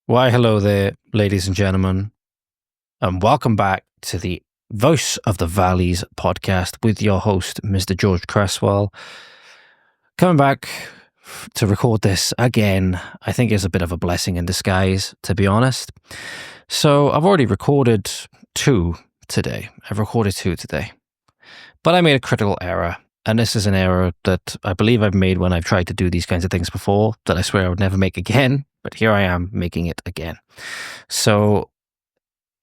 Why, hello there, ladies and gentlemen, and welcome back to the Voice of the Valleys podcast with your host, Mr. George Cresswell. Coming back to record this again, I think is a bit of a blessing in disguise, to be honest. So I've already recorded two today. But I made a critical error. And this is an error that I believe I've made when I've tried to do these kinds of things before, that I swear I would never make again. But here I am making it again. So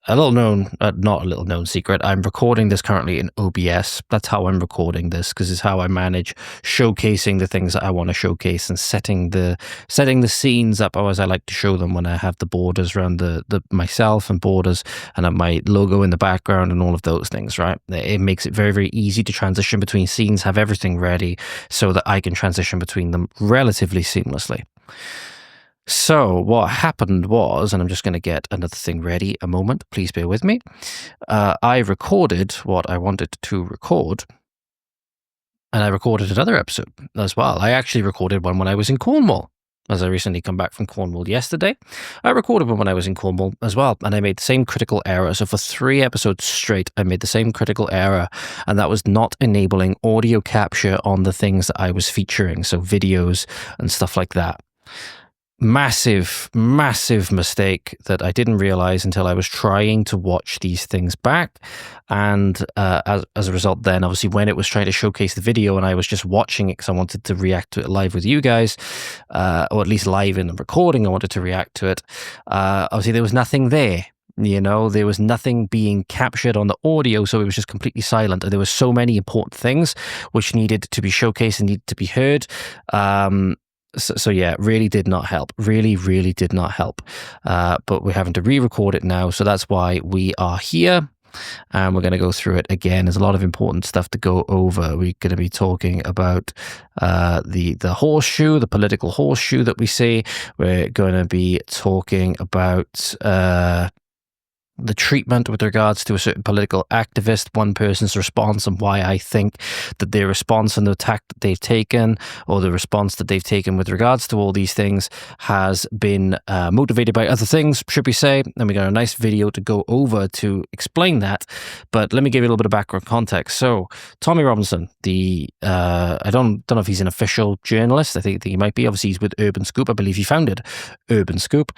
not a little known secret, I'm recording this currently in OBS. That's how I'm recording this, because it's how I manage showcasing the things that I want to showcase and setting the scenes up as I like to show them when I have the borders around the myself and borders and have my logo in the background and all of those things, right? It makes it very, very easy to transition between scenes, have everything ready so that I can transition between them relatively seamlessly. So what happened was, and I'm just going to get another thing ready a moment, please bear with me. I recorded what I wanted to record, and I recorded another episode as well. I actually recorded one when I was in Cornwall, as I recently come back from Cornwall yesterday. I recorded one when I was in Cornwall as well, and I made the same critical error. So for 3 episodes straight, I made the same critical error, and that was not enabling audio capture on the things that I was featuring, so videos and stuff like that. Massive mistake that I didn't realize until I was trying to watch these things back. And as a result, then obviously when it was trying to showcase the video and I was just watching it because I wanted to react to it live with you guys, or at least live in the recording, I wanted to react to it. Obviously there was nothing there. There was nothing being captured on the audio, so it was just completely silent. And there were so many important things which needed to be showcased and needed to be heard. So yeah, really did not help. Really did not help. But we're having to re-record it now, so that's why we are here. And we're going to go through it again. There's a lot of important stuff to go over. We're going to be talking about the horseshoe, the political horseshoe that we see. We're going to be talking about the treatment with regards to a certain political activist, one person's response, and why I think that their response and the attack that they've taken, or the response that they've taken with regards to all these things, has been motivated by other things, should we say. And we got a nice video to go over to explain that. But let me give you a little bit of background context. So Tommy Robinson, I don't know if he's an official journalist. I think he might be. Obviously, he's with Urban Scoop. I believe he founded Urban Scoop.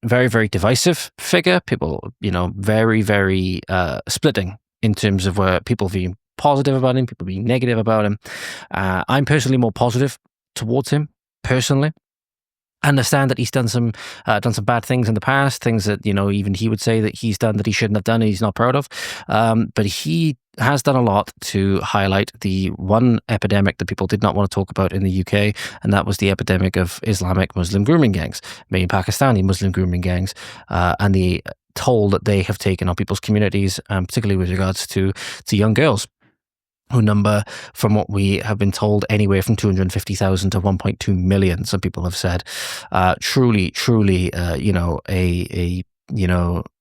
Very, very divisive figure. People, very, very splitting in terms of where people being positive about him, people being negative about him. I'm personally more positive towards him, personally. I understand that he's done some bad things in the past, things that, even he would say that he's done that he shouldn't have done and he's not proud of. But he has done a lot to highlight the one epidemic that people did not want to talk about in the UK, and that was the epidemic of Islamic Muslim grooming gangs, maybe Pakistani Muslim grooming gangs, and the toll that they have taken on people's communities, particularly with regards to young girls, who number, from what we have been told, anywhere from 250,000 to 1.2 million. Some people have said, truly, a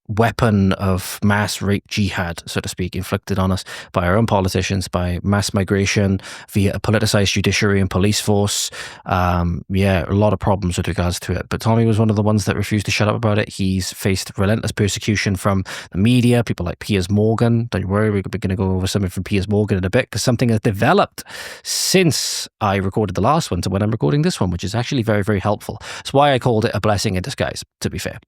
weapon of mass rape jihad, so to speak, inflicted on us by our own politicians, by mass migration, via a politicized judiciary and police force. A lot of problems with regards to it. But Tommy was one of the ones that refused to shut up about it. He's faced relentless persecution from the media, people like Piers Morgan. Don't worry, we're going to go over something from Piers Morgan in a bit, because something has developed since I recorded the last one to when I'm recording this one, which is actually very, very helpful. That's why I called it a blessing in disguise, to be fair.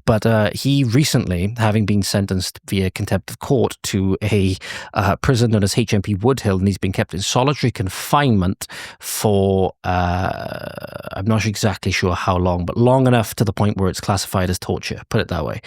But he recently, having been sentenced via contempt of court to a prison known as HMP Woodhill, and he's been kept in solitary confinement for, I'm not exactly sure how long, but long enough to the point where it's classified as torture, put it that way.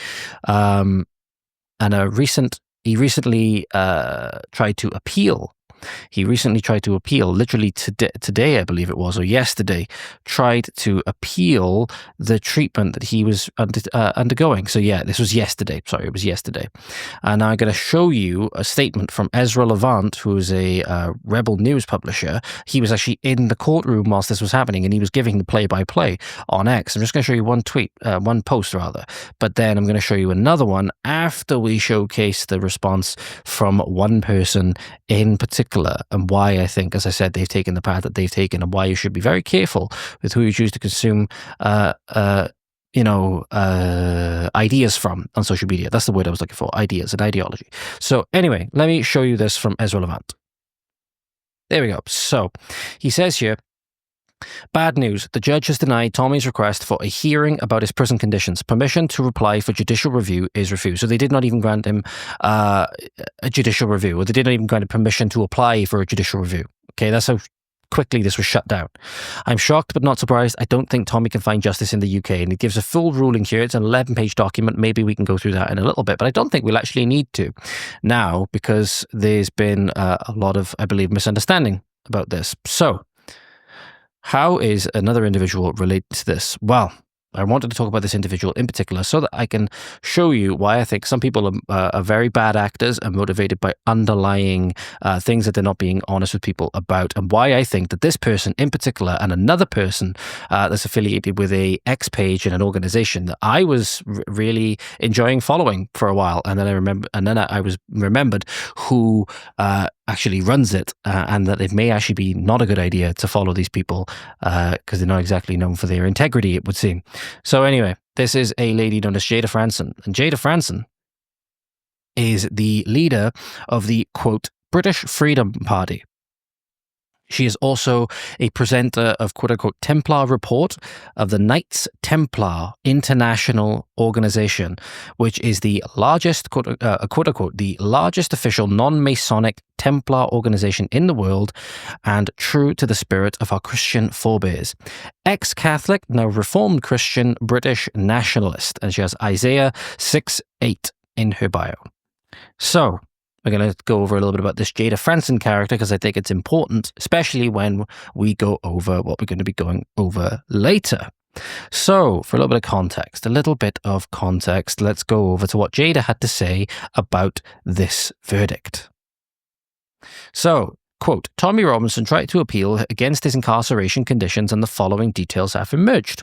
He recently tried to appeal. Literally today, I believe it was, or yesterday, tried to appeal the treatment that he was undergoing. So yeah, this was yesterday. Sorry, it was yesterday. And I'm going to show you a statement from Ezra Levant, who is a Rebel news publisher. He was actually in the courtroom whilst this was happening, and he was giving the play-by-play on X. I'm just going to show you one post rather, but then I'm going to show you another one after we showcase the response from one person in particular particular, and why I think, as I said, they've taken the path that they've taken, and why you should be very careful with who you choose to consume ideas from on social media. That's the word I was looking for, ideas and ideology. So anyway, let me show you this from Ezra Levant. There we go. So he says here, bad news. The judge has denied Tommy's request for a hearing about his prison conditions. Permission to reply for judicial review is refused. So they did not even grant him a judicial review, or they didn't even grant him permission to apply for a judicial review. Okay, that's how quickly this was shut down. I'm shocked but not surprised. I don't think Tommy can find justice in the UK, and it gives a full ruling here. It's an 11-page document. Maybe we can go through that in a little bit, but I don't think we'll actually need to now, because there's been a lot of, I believe, misunderstanding about this. So how is another individual related to this? Well, I wanted to talk about this individual in particular so that I can show you why I think some people are very bad actors and motivated by underlying things that they're not being honest with people about, and why I think that this person in particular and another person that's affiliated with a X page in an organization that I was really enjoying following for a while, and then I was remembered who actually runs it, and that it may actually be not a good idea to follow these people because they're not exactly known for their integrity, it would seem. So anyway, this is a lady known as Jayda Fransen, and Jayda Fransen is the leader of the, quote, British Freedom Party. She is also a presenter of, quote-unquote, Templar Report of the Knights Templar International Organization, which is the largest, quote-unquote, the largest official non-Masonic Templar organization in the world, and true to the spirit of our Christian forebears. Ex-Catholic, now Reformed Christian, British nationalist, and she has Isaiah 6:8 in her bio. So we're going to go over a little bit about this Jayda Fransen character, because I think it's important, especially when we go over what we're going to be going over later. So, for a little bit of context, let's go over to what Jayda had to say about this verdict. So, quote, Tommy Robinson tried to appeal against his incarceration conditions, and the following details have emerged.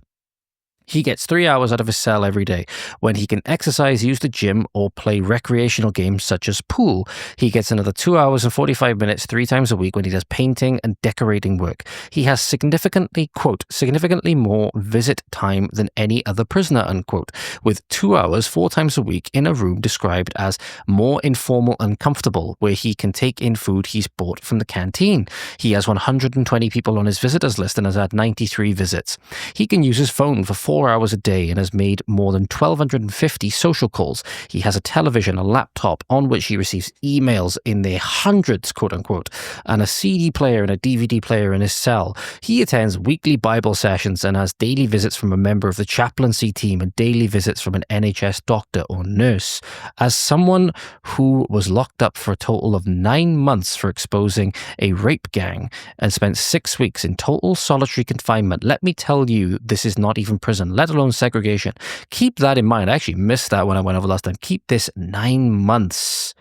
He gets 3 hours out of his cell every day when he can exercise, use the gym, or play recreational games such as pool. He gets another 2 hours and 45 minutes 3 times a week when he does painting and decorating work. He has significantly more visit time than any other prisoner, unquote, with 2 hours 4 times a week in a room described as more informal and comfortable, where he can take in food he's bought from the canteen. He has 120 people on his visitors list and has had 93 visits. He can use his phone for 4 hours a day and has made more than 1,250 social calls. He has a television, a laptop on which he receives emails in their hundreds, quote unquote, and a CD player and a DVD player in his cell. He attends weekly Bible sessions and has daily visits from a member of the chaplaincy team and daily visits from an NHS doctor or nurse. As someone who was locked up for a total of 9 months for exposing a rape gang and spent 6 weeks in total solitary confinement, let me tell you, this is not even prison, let alone segregation. Keep that in mind. I actually missed that when I went over last time. Keep this 9 months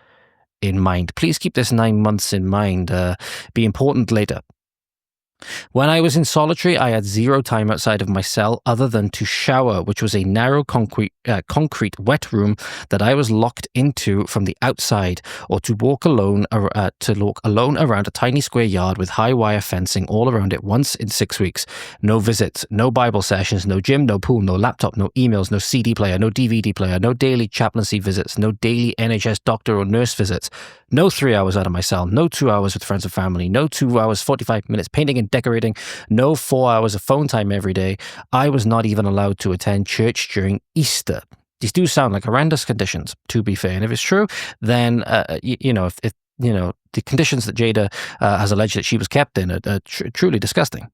in mind. Please keep this 9 months in mind. Be important later. When I was in solitary, I had 0 time outside of my cell other than to shower, which was a narrow concrete wet room that I was locked into from the outside, or to walk alone around a tiny square yard with high wire fencing all around it once in 6 weeks. No visits, no Bible sessions, no gym, no pool, no laptop, no emails, no CD player, no DVD player, no daily chaplaincy visits, no daily NHS doctor or nurse visits, no 3 hours out of my cell, no 2 hours with friends and family, no 2 hours 45 minutes painting and decorating, no 4 hours of phone time every day. I was not even allowed to attend church during Easter. These do sound like horrendous conditions, to be fair. And if it's true, then, if the conditions that Jayda has alleged that she was kept in are truly disgusting.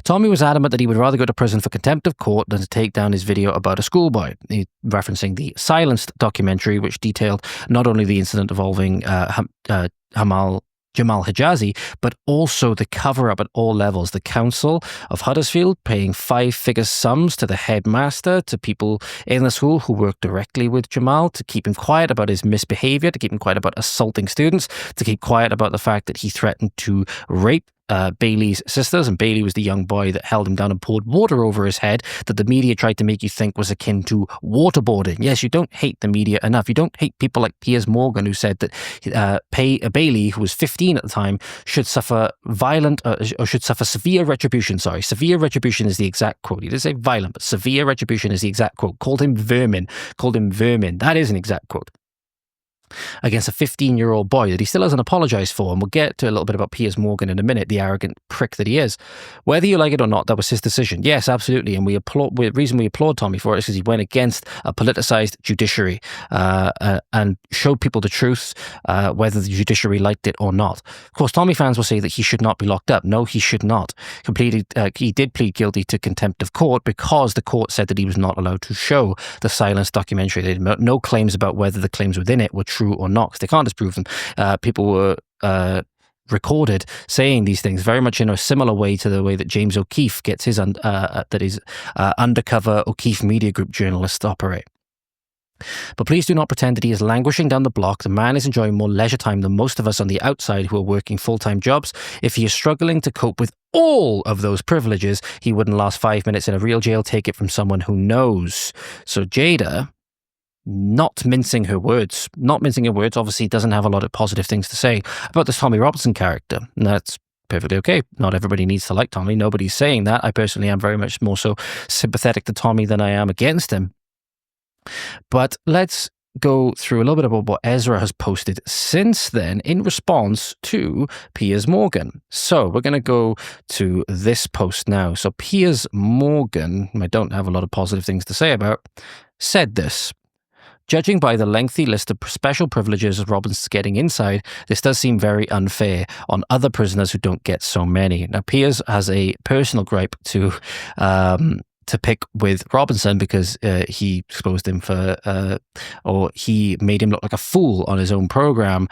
Tommy was adamant that he would rather go to prison for contempt of court than to take down his video about a schoolboy, referencing the Silenced documentary, which detailed not only the incident involving Jamal Hijazi, but also the cover-up at all levels. The Council of Huddersfield paying 5-figure sums to the headmaster, to people in the school who work directly with Jamal, to keep him quiet about his misbehavior, to keep him quiet about assaulting students, to keep quiet about the fact that he threatened to rape Bailey's sisters, and Bailey was the young boy that held him down and poured water over his head that the media tried to make you think was akin to waterboarding. Yes, you don't hate the media enough. You don't hate people like Piers Morgan, who said that Bailey, who was 15 at the time, should suffer severe retribution. Sorry, severe retribution is the exact quote. He didn't say violent, but severe retribution is the exact quote. Called him vermin. That is an exact quote. Against a 15-year-old boy that he still hasn't apologized for. And we'll get to a little bit about Piers Morgan in a minute, the arrogant prick that he is. Whether you like it or not, that was his decision. Yes, absolutely. And the reason we applaud Tommy for it is because he went against a politicized judiciary and showed people the truth, whether the judiciary liked it or not. Of course, Tommy fans will say that he should not be locked up. No, he should not. He did plead guilty to contempt of court because the court said that he was not allowed to show the silence documentary. They had no claims about whether the claims within it were true or not, because they can't disprove them. People were recorded saying these things very much in a similar way to the way that James O'Keefe gets his undercover O'Keefe Media Group journalists operate. But please do not pretend that he is languishing down the block. The man is enjoying more leisure time than most of us on the outside who are working full-time jobs. If he is struggling to cope with all of those privileges, he wouldn't last 5 minutes in a real jail. Take it from someone who knows. So Jayda, not mincing her words, obviously doesn't have a lot of positive things to say about this Tommy Robinson character. And that's perfectly okay. Not everybody needs to like Tommy. Nobody's saying that. I personally am very much more so sympathetic to Tommy than I am against him. But let's go through a little bit about what Ezra has posted since then in response to Piers Morgan. So we're going to go to this post now. So Piers Morgan, whom I don't have a lot of positive things to say about, said this. Judging by the lengthy list of special privileges Robinson's getting inside, this does seem very unfair on other prisoners who don't get so many. Now, Piers has a personal gripe to pick with Robinson because he exposed him or he made him look like a fool on his own program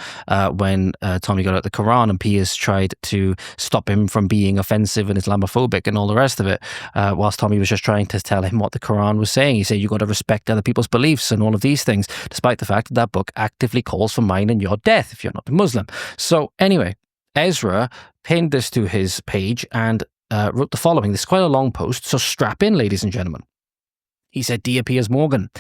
when Tommy got out the Quran, and Piers tried to stop him from being offensive and Islamophobic and all the rest of it, whilst Tommy was just trying to tell him what the Quran was saying. He said, you got to respect other people's beliefs and all of these things, despite the fact that that book actively calls for mine and your death if you're not a Muslim. So anyway, Ezra pinned this to his page and wrote the following. This is quite a long post, so strap in, ladies and gentlemen. He said, Dear Piers Morgan,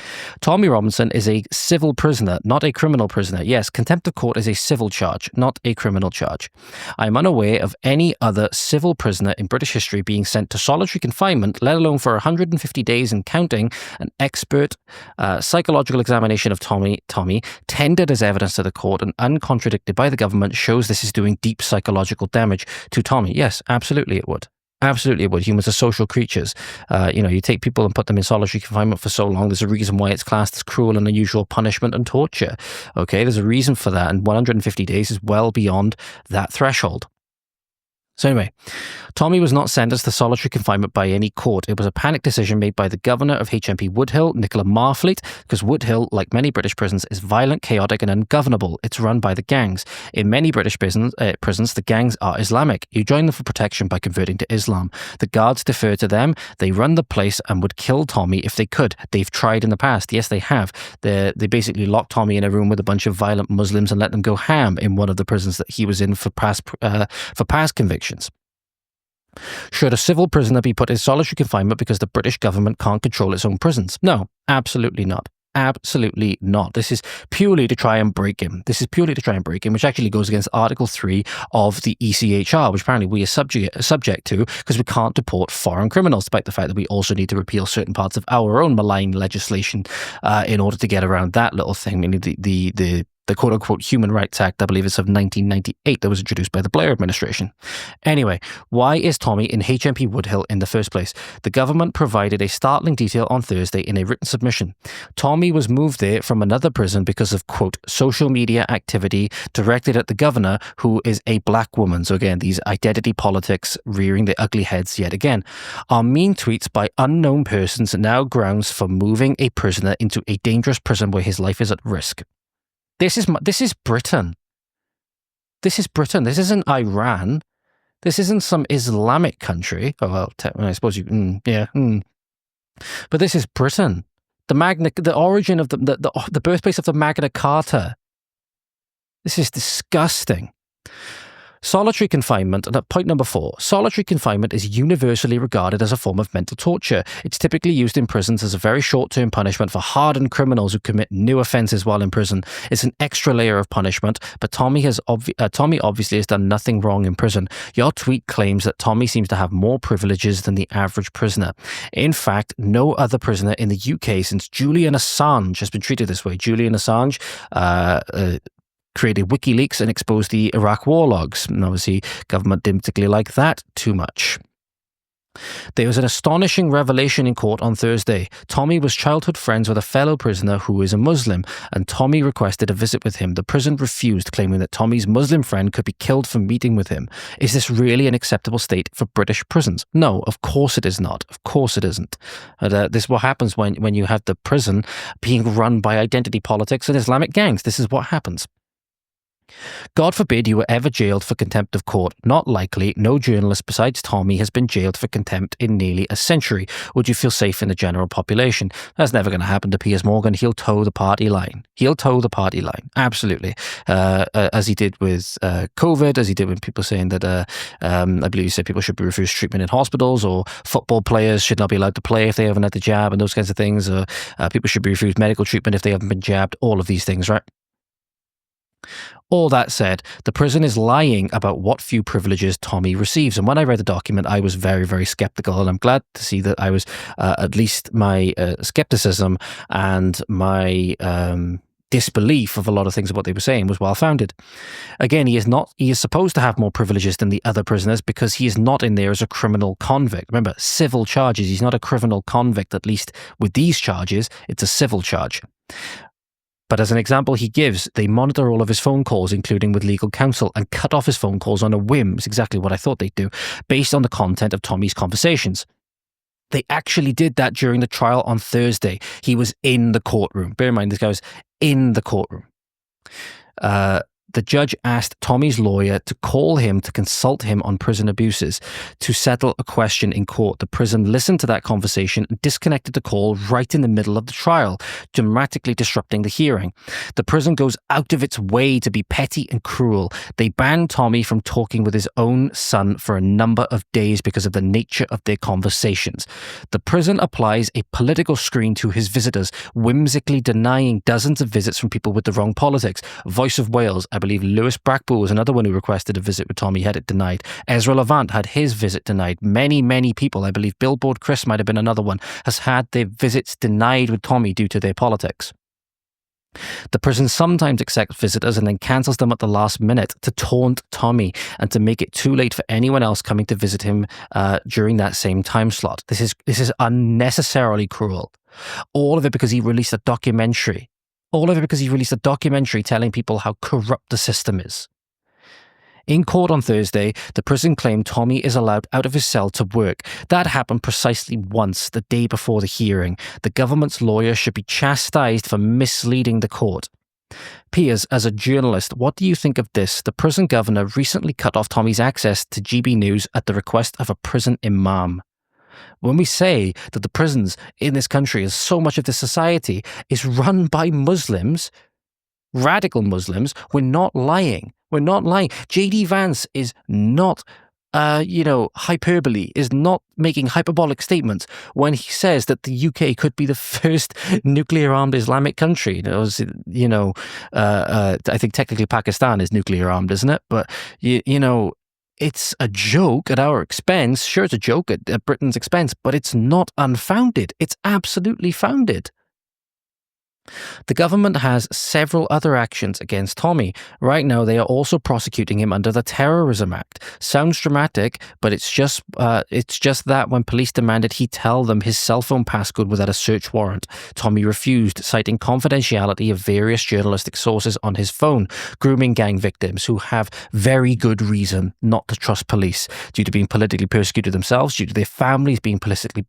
Tommy Robinson is a civil prisoner, not a criminal prisoner. Yes, contempt of court is a civil charge, not a criminal charge. I am unaware of any other civil prisoner in British history being sent to solitary confinement, let alone for 150 days and counting. An expert psychological examination of Tommy, tendered as evidence to the court and uncontradicted by the government, shows this is doing deep psychological damage to Tommy. Yes, absolutely it would. Absolutely it would. Humans are social creatures. You take people and put them in solitary confinement for so long. There's a reason why it's classed as cruel and unusual punishment and torture. Okay, there's a reason for that. And 150 days is well beyond that threshold. So anyway, Tommy was not sentenced to solitary confinement by any court. It was a panic decision made by the governor of HMP Woodhill, Nicola Marfleet, because Woodhill, like many British prisons, is violent, chaotic and ungovernable. It's run by the gangs. In many British prisons, the gangs are Islamic. You join them for protection by converting to Islam. The guards defer to them. They run the place and would kill Tommy if they could. They've tried in the past. Yes, they have. They basically locked Tommy in a room with a bunch of violent Muslims and let them go ham in one of the prisons that he was in for past convictions. Should a civil prisoner be put in solitary confinement because the British government can't control its own prisons? No, absolutely not. Absolutely not. This is purely to try and break him. Which actually goes against Article 3 of the ECHR, which apparently we are subject to because we can't deport foreign criminals, despite the fact that we also need to repeal certain parts of our own malign legislation in order to get around that little thing. Meaning the quote-unquote Human Rights Act, I believe it's of 1998, that was introduced by the Blair administration. Anyway, why is Tommy in HMP Woodhill in the first place? The government provided a startling detail on Thursday in a written submission. Tommy was moved there from another prison because of, quote, social media activity directed at the governor, who is a black woman. So again, these identity politics rearing their ugly heads yet again. Are mean tweets by unknown persons now grounds for moving a prisoner into a dangerous prison where his life is at risk? This is Britain. This is Britain. This isn't Iran. This isn't some Islamic country. Oh, well, I suppose you, But this is Britain. The origin of the birthplace of the Magna Carta. This is disgusting. Solitary confinement, point number 4, solitary confinement is universally regarded as a form of mental torture. It's typically used in prisons as a very short-term punishment for hardened criminals who commit new offences while in prison. It's an extra layer of punishment, but Tommy obviously has done nothing wrong in prison. Your tweet claims that Tommy seems to have more privileges than the average prisoner. In fact, no other prisoner in the UK since Julian Assange has been treated this way. Julian Assange created WikiLeaks and exposed the Iraq war logs. And obviously, government didn't particularly like that too much. There was an astonishing revelation in court on Thursday. Tommy was childhood friends with a fellow prisoner who is a Muslim, and Tommy requested a visit with him. The prison refused, claiming that Tommy's Muslim friend could be killed for meeting with him. Is this really an acceptable state for British prisons? No, of course it is not. Of course it isn't. This is what happens when you have the prison being run by identity politics and Islamic gangs. This is what happens. God forbid you were ever jailed for contempt of court. Not likely. No journalist besides Tommy has been jailed for contempt in nearly a century. Would you feel safe in the general population? That's never going to happen to Piers Morgan. He'll toe the party line. He'll toe the party line. Absolutely. As he did with COVID, as he did with people saying that, I believe he said people should be refused treatment in hospitals, or football players should not be allowed to play if they haven't had the jab, and those kinds of things. People should be refused medical treatment if they haven't been jabbed. All of these things, right? All that said, the prison is lying about what few privileges Tommy receives. And when I read the document, I was very, very skeptical. And I'm glad to see that I was, at least my skepticism and my disbelief of a lot of things of what they were saying was well-founded. Again, he is supposed to have more privileges than the other prisoners because he is not in there as a criminal convict. Remember, civil charges. He's not a criminal convict, at least with these charges. It's a civil charge. But as an example he gives, they monitor all of his phone calls, including with legal counsel, and cut off his phone calls on a whim. It's exactly what I thought they'd do, based on the content of Tommy's conversations. They actually did that during the trial on Thursday. He was in the courtroom. Bear in mind, this guy was in the courtroom. The judge asked Tommy's lawyer to call him to consult him on prison abuses to settle a question in court. The prison listened to that conversation and disconnected the call right in the middle of the trial, dramatically disrupting the hearing. The prison goes out of its way to be petty and cruel. They banned Tommy from talking with his own son for a number of days because of the nature of their conversations. The prison applies a political screen to his visitors, whimsically denying dozens of visits from people with the wrong politics. Voice of Wales, I believe Lewis Brackpool was another one who requested a visit with Tommy, had it denied. Ezra Levant had his visit denied. Many, many people, I believe Billboard Chris might have been another one, has had their visits denied with Tommy due to their politics. The prison sometimes accepts visitors and then cancels them at the last minute to taunt Tommy and to make it too late for anyone else coming to visit him during that same time slot. This is unnecessarily cruel. All of it because he released a documentary. All of it because he released a documentary telling people how corrupt the system is. In court on Thursday, the prison claimed Tommy is allowed out of his cell to work. That happened precisely once, the day before the hearing. The government's lawyer should be chastised for misleading the court. Piers, as a journalist, what do you think of this? The prison governor recently cut off Tommy's access to GB News at the request of a prison imam. When we say that the prisons in this country, as so much of the society, is run by Muslims, radical Muslims, we're not lying. We're not lying. J.D. Vance is not, hyperbole, is not making hyperbolic statements when he says that the UK could be the first nuclear-armed Islamic country. I think technically Pakistan is nuclear-armed, isn't it? But, it's a joke at our expense. Sure, it's a joke at Britain's expense, but it's not unfounded. It's absolutely founded. The government has several other actions against Tommy. Right now, they are also prosecuting him under the Terrorism Act. Sounds dramatic, but it's just that when police demanded he tell them his cell phone passcode without a search warrant, Tommy refused, citing confidentiality of various journalistic sources on his phone, grooming gang victims who have very good reason not to trust police due to being politically persecuted themselves, due to their families being politically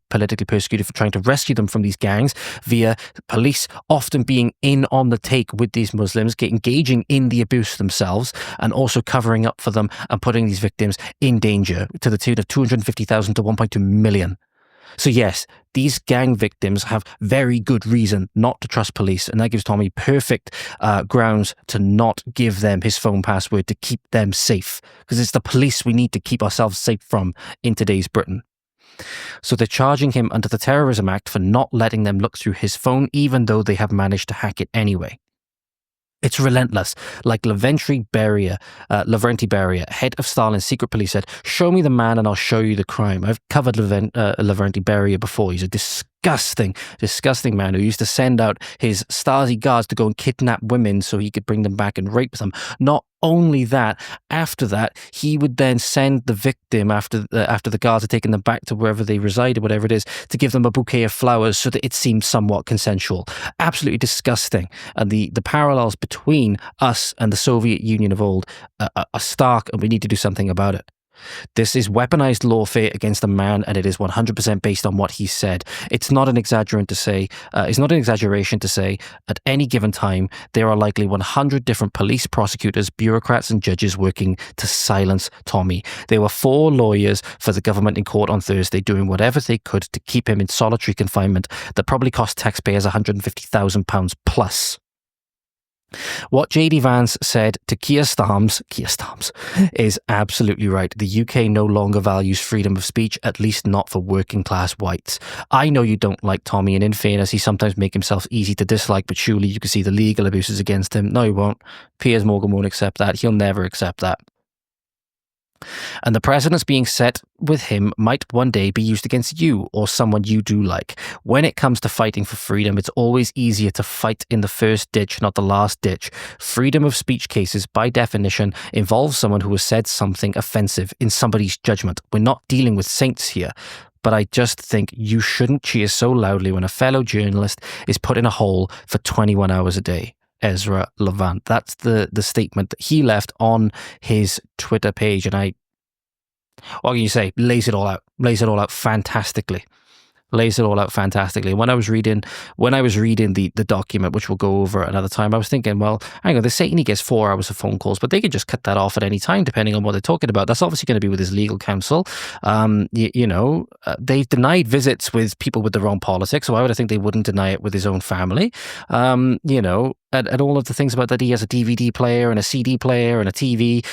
persecuted for trying to rescue them from these gangs, via police often being in on the take with these Muslims, engaging in the abuse themselves, and also covering up for them and putting these victims in danger to the tune of 250,000 to 1.2 million. So yes, these gang victims have very good reason not to trust police, and that gives Tommy perfect grounds to not give them his phone password to keep them safe, because it's the police we need to keep ourselves safe from in today's Britain. So they're charging him under the Terrorism Act for not letting them look through his phone, even though they have managed to hack it anyway. It's relentless. Like Lavrenti Beria, head of Stalin's secret police, said, "Show me the man and I'll show you the crime." I've covered Lavrenti Beria before. He's a disgusting man who used to send out his Stasi guards to go and kidnap women so he could bring them back and rape them. Not only that, after that, he would then send the victim, after the guards had taken them back to wherever they resided, whatever it is, to give them a bouquet of flowers so that it seemed somewhat consensual. Absolutely disgusting. And the parallels between us and the Soviet Union of old are stark, and we need to do something about it. This is weaponized lawfare against a man, and it is 100% based on what he said. It's not an exaggeration to say, at any given time, there are likely 100 different police, prosecutors, bureaucrats, and judges working to silence Tommy. There were 4 lawyers for the government in court on Thursday doing whatever they could to keep him in solitary confinement that probably cost taxpayers £150,000 plus. What J.D. Vance said to Keir Starms is absolutely right. The UK no longer values freedom of speech, at least not for working class whites. I know you don't like Tommy, and in fairness, he sometimes makes himself easy to dislike, but surely you can see the legal abuses against him. No, he won't. Piers Morgan won't accept that. He'll never accept that. And the precedents being set with him might one day be used against you or someone you do like. When it comes to fighting for freedom, it's always easier to fight in the first ditch, not the last ditch. Freedom of speech cases, by definition, involve someone who has said something offensive in somebody's judgment. We're not dealing with saints here. But I just think you shouldn't cheer so loudly when a fellow journalist is put in a hole for 21 hours a day. Ezra Levant. That's the statement that he left on his Twitter page. And what can you say? Lays it all out fantastically. When I was reading the document, which we'll go over another time, I was thinking, well, hang on, they're saying he gets 4 hours of phone calls, but they could just cut that off at any time, depending on what they're talking about. That's obviously going to be with his legal counsel. They've denied visits with people with their own politics, so I would think they wouldn't deny it with his own family. And all of the things about that he has a DVD player and a CD player and a TV.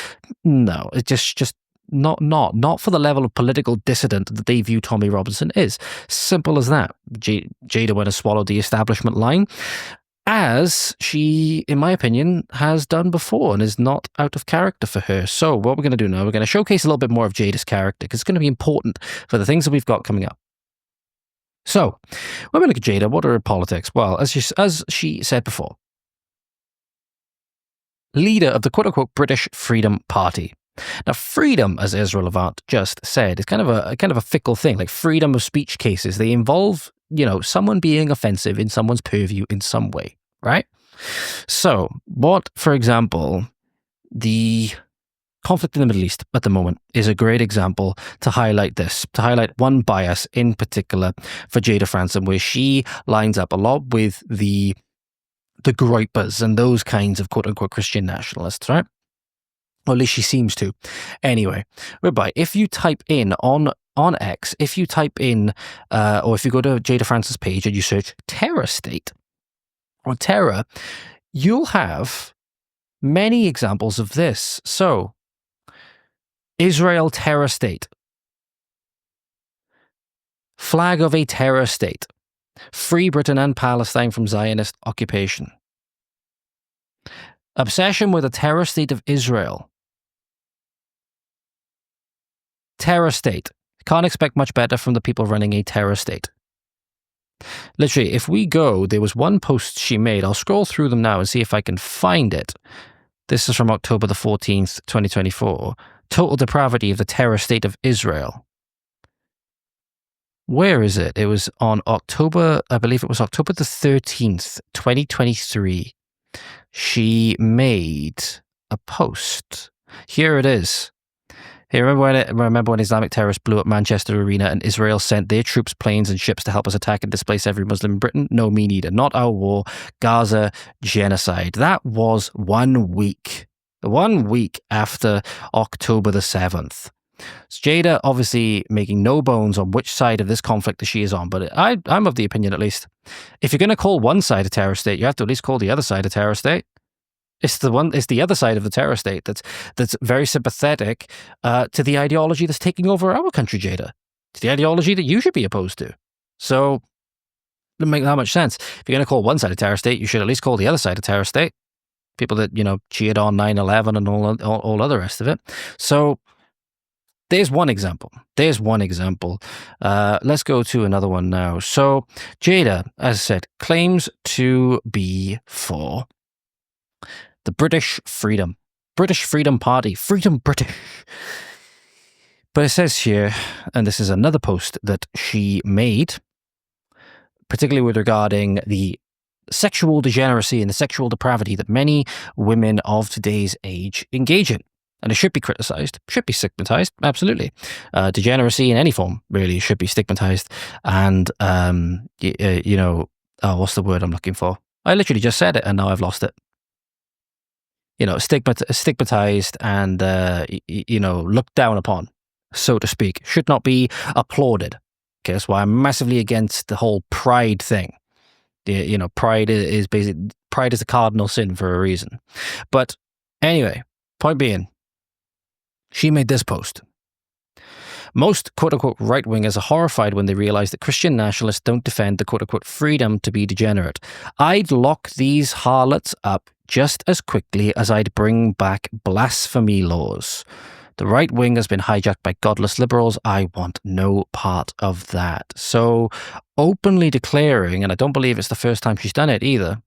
No, it just not for the level of political dissident that they view Tommy Robinson is. Simple as that. Jayda went and swallowed the establishment line, as she, in my opinion, has done before, and is not out of character for her. So what we're going to do now, we're going to showcase a little bit more of Jayda's character, because it's going to be important for the things that we've got coming up. So when we look at Jayda, what are her politics? Well, as she said before, leader of the quote-unquote British Freedom Party. Now, freedom, as Ezra Levant just said, is kind of a fickle thing. Like freedom of speech cases, they involve, someone being offensive in someone's purview in some way, right? So, what, for example, the conflict in the Middle East at the moment is a great example to highlight this, to highlight one bias in particular for Jayda Fransen, where she lines up a lot with the Groypers and those kinds of quote-unquote Christian nationalists, right? Or at least she seems to. Anyway, whereby if you type in on X, if you type in, or if you go to Jayda Fransen's page and you search terror state or terror, you'll have many examples of this. So, Israel terror state, flag of a terror state, free Britain and Palestine from Zionist occupation, obsession with a terror state of Israel, terror state. Can't expect much better from the people running a terror state. Literally, if we go, there was one post she made. I'll scroll through them now and see if I can find it. This is from October the 14th, 2024. Total depravity of the terror state of Israel. Where is it? It was on October, I believe it was October the 13th, 2023. She made a post. Here it is. Hey, remember when Islamic terrorists blew up Manchester Arena and Israel sent their troops, planes and ships to help us attack and displace every Muslim in Britain? No, me neither. Not our war. Gaza genocide. That was 1 week. 1 week after October the 7th. So Jayda obviously making no bones on which side of this conflict that she is on, but I'm of the opinion, at least, if you're going to call one side a terrorist state, you have to at least call the other side a terrorist state. It's the other side of the terror state that's very sympathetic to the ideology that's taking over our country, Jayda. It's the ideology that you should be opposed to. So it doesn't make that much sense. If you're going to call one side a terror state, you should at least call the other side a terror state. People that, cheered on 9/11 and all the rest of it. So there's one example. Let's go to another one now. So Jayda, as I said, claims to be for the British Freedom Party. Freedom British. But it says here, and this is another post that she made, particularly with regarding the sexual degeneracy and the sexual depravity that many women of today's age engage in. And it should be criticized, should be stigmatized, absolutely. Degeneracy in any form really should be stigmatized. And, what's the word I'm looking for? I literally just said it and now I've lost it. Stigmatized and, looked down upon, so to speak, should not be applauded. Okay, that's why I'm massively against the whole pride thing. Pride is a cardinal sin for a reason. But anyway, point being, she made this post. Most quote-unquote right-wingers are horrified when they realize that Christian nationalists don't defend the quote-unquote freedom to be degenerate. I'd lock these harlots up just as quickly as I'd bring back blasphemy laws. The right wing has been hijacked by godless liberals. I want no part of that. So openly declaring, and I don't believe it's the first time she's done it either,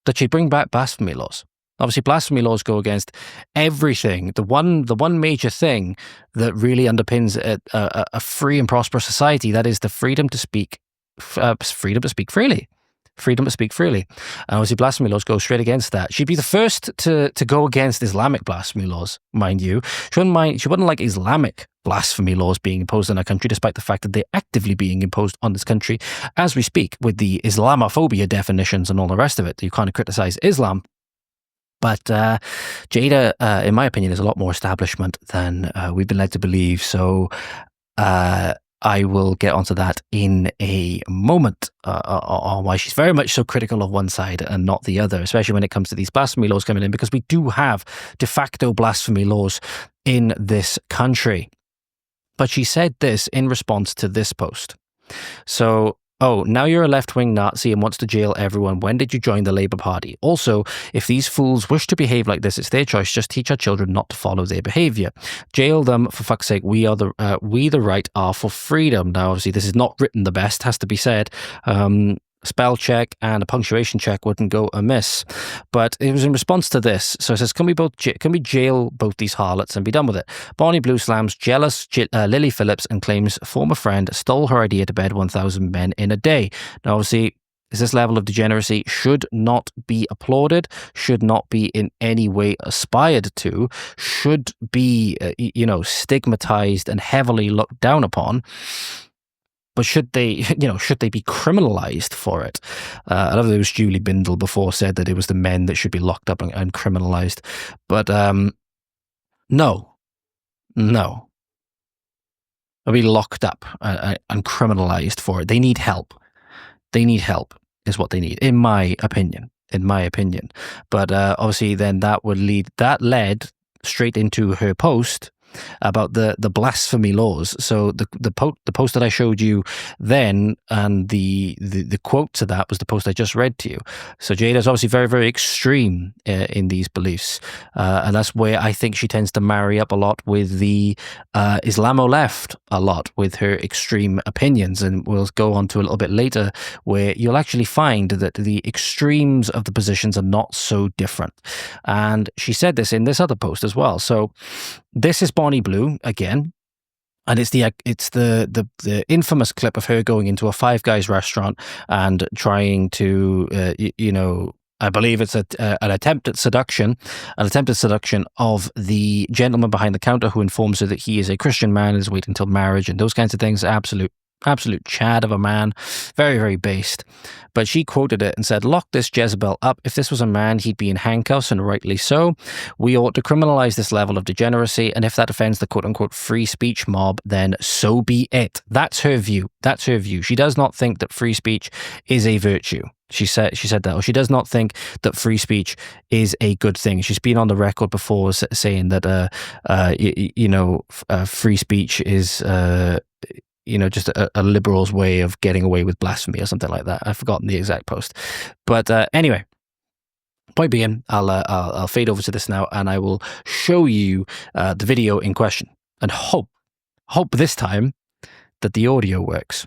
that she'd bring back blasphemy laws. Obviously, blasphemy laws go against everything. The one major thing that really underpins a free and prosperous society, that is the freedom to speak freely. Freedom to speak freely. And obviously, blasphemy laws go straight against that. She'd be the first to go against Islamic blasphemy laws, mind you. She wouldn't like Islamic blasphemy laws being imposed in our country, despite the fact that they're actively being imposed on this country as we speak, with the Islamophobia definitions and all the rest of it. You kind of criticize Islam. But Jayda, in my opinion, is a lot more establishment than we've been led to believe. So I will get onto that in a moment on why she's very much so critical of one side and not the other, especially when it comes to these blasphemy laws coming in, because we do have de facto blasphemy laws in this country. But she said this in response to this post. So, now you're a left-wing Nazi and wants to jail everyone. When did you join the Labour Party? Also, if these fools wish to behave like this, it's their choice. Just teach our children not to follow their behaviour. Jail them, for fuck's sake. We the right are for freedom. Now, obviously, this is not written the best, has to be said. Spell check and a punctuation check wouldn't go amiss. But it was in response to this. So it says, can we jail both these harlots and be done with it? Bonnie Blue slams jealous Lily Phillips and claims former friend stole her idea to bed 1,000 men in a day. Now, obviously, this level of degeneracy should not be applauded, should not be in any way aspired to, should be, stigmatized and heavily looked down upon. But should they be criminalized for it? I know there was Julie Bindel before said that it was the men that should be locked up and criminalized. But no. They'll be locked up and criminalized for it. They need help. They need help is what they need, in my opinion. But obviously then that led straight into her post about the blasphemy laws. So the post that I showed you then, and the quote to that was the post I just read to you. So Jayda is obviously very, very extreme in these beliefs, and that's where I think she tends to marry up a lot with the Islamo left, a lot with her extreme opinions, and we'll go on to a little bit later where you'll actually find that the extremes of the positions are not so different. And she said this in this other post as well. So this is Bonnie Blue again, and it's the infamous clip of her going into a Five Guys restaurant and trying to, I believe it's an attempted seduction of the gentleman behind the counter who informs her that he is a Christian man and is waiting until marriage and those kinds of things. Absolute Absolute Chad of a man. Very, very based. But she quoted it and said, "Lock this Jezebel up. If this was a man, he'd be in handcuffs, and rightly so. We ought to criminalize this level of degeneracy, and if that offends the quote-unquote free speech mob, then so be it." That's her view. That's her view. She does not think that free speech is a virtue. She said that, or she does not think that free speech is a good thing. She's been on the record before saying that, free speech is, just a liberal's way of getting away with blasphemy or something like that. I've forgotten the exact post. But anyway, point being, I'll fade over to this now, and I will show you the video in question, and hope this time that the audio works.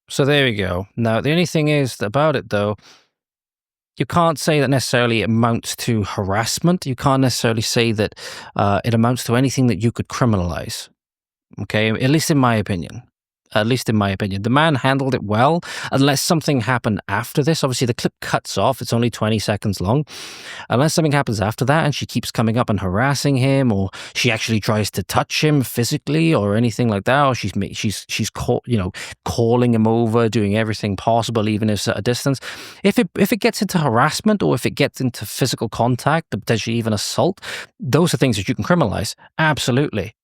So there we go. Now, the only thing is about it, though, you can't say that necessarily it amounts to harassment. You can't necessarily say that it amounts to anything that you could criminalize. Okay, at least in my opinion. At least in my opinion. The man handled it well, unless something happened after this. Obviously, the clip cuts off. It's only 20 seconds long. Unless something happens after that and she keeps coming up and harassing him, or she actually tries to touch him physically or anything like that, or she's calling him over, doing everything possible, even if it's at a distance. If it gets into harassment, or if it gets into physical contact, potentially even assault, those are things that you can criminalize. Absolutely.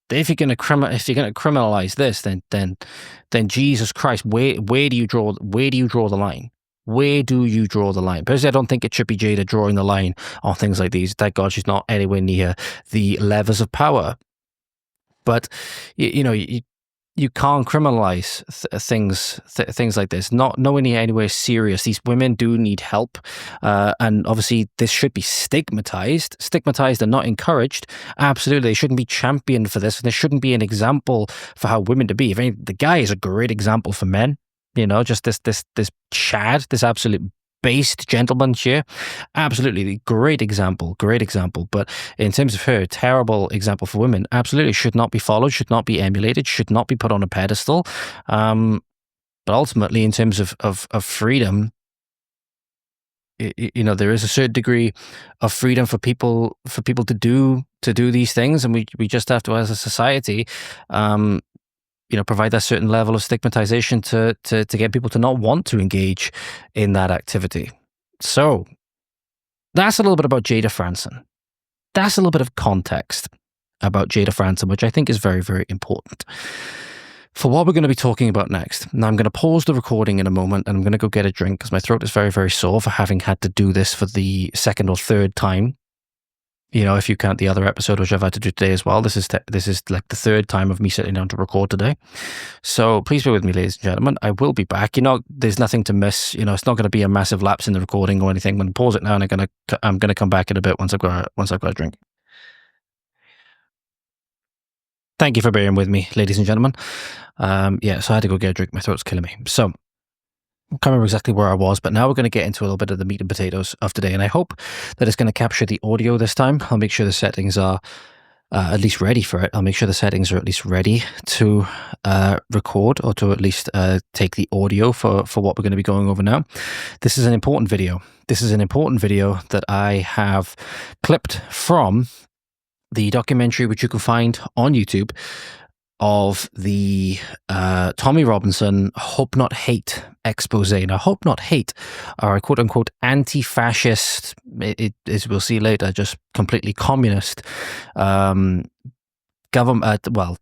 If you're going to criminalize this, then Jesus Christ, where do you draw the line? Where do you draw the line? Personally, I don't think it should be Jayda drawing the line on things like these. Thank God she's not anywhere near the levers of power. But you can't criminalize things like this. Not anywhere serious. These women do need help, and obviously this should be stigmatized and not encouraged. Absolutely, they shouldn't be championed for this. There shouldn't be an example for how women to be. If anything, the guy is a great example for men. Just this Chad, this absolute based gentleman here. Absolutely, great example. But in terms of her, terrible example for women. Absolutely should not be followed, should not be emulated, should not be put on a pedestal. But ultimately, in terms of freedom, there is a certain degree of freedom for people to do these things, and we just have to, as a society, provide that certain level of stigmatization to get people to not want to engage in that activity. So that's a little bit about Jayda Fransen. That's a little bit of context about Jayda Fransen, which I think is very, very important for what we're going to be talking about next. Now, I'm going to pause the recording in a moment, and I'm going to go get a drink because my throat is very, very sore for having had to do this for the second or third time. If you count the other episode, which I've had to do today as well, this is like the third time of me sitting down to record today. So please bear with me, ladies and gentlemen. I will be back. There's nothing to miss. It's not going to be a massive lapse in the recording or anything. I'm going to pause it now, and I'm going to come back in a bit once I've got a drink. Thank you for bearing with me, ladies and gentlemen. So I had to go get a drink. My throat's killing me. So I can't remember exactly where I was, but now we're going to get into a little bit of the meat and potatoes of today, and I hope that it's going to capture the audio this time. I'll make sure the settings are at least ready for it. I'll make sure the settings are at least ready to record, or to at least take the audio for what we're going to be going over now. This is an important video. This is an important video that I have clipped from the documentary, which you can find on YouTube, of the Tommy Robinson Hope Not Hate expose. Now, Hope Not Hate are a quote-unquote anti-fascist, as we'll see later, just completely communist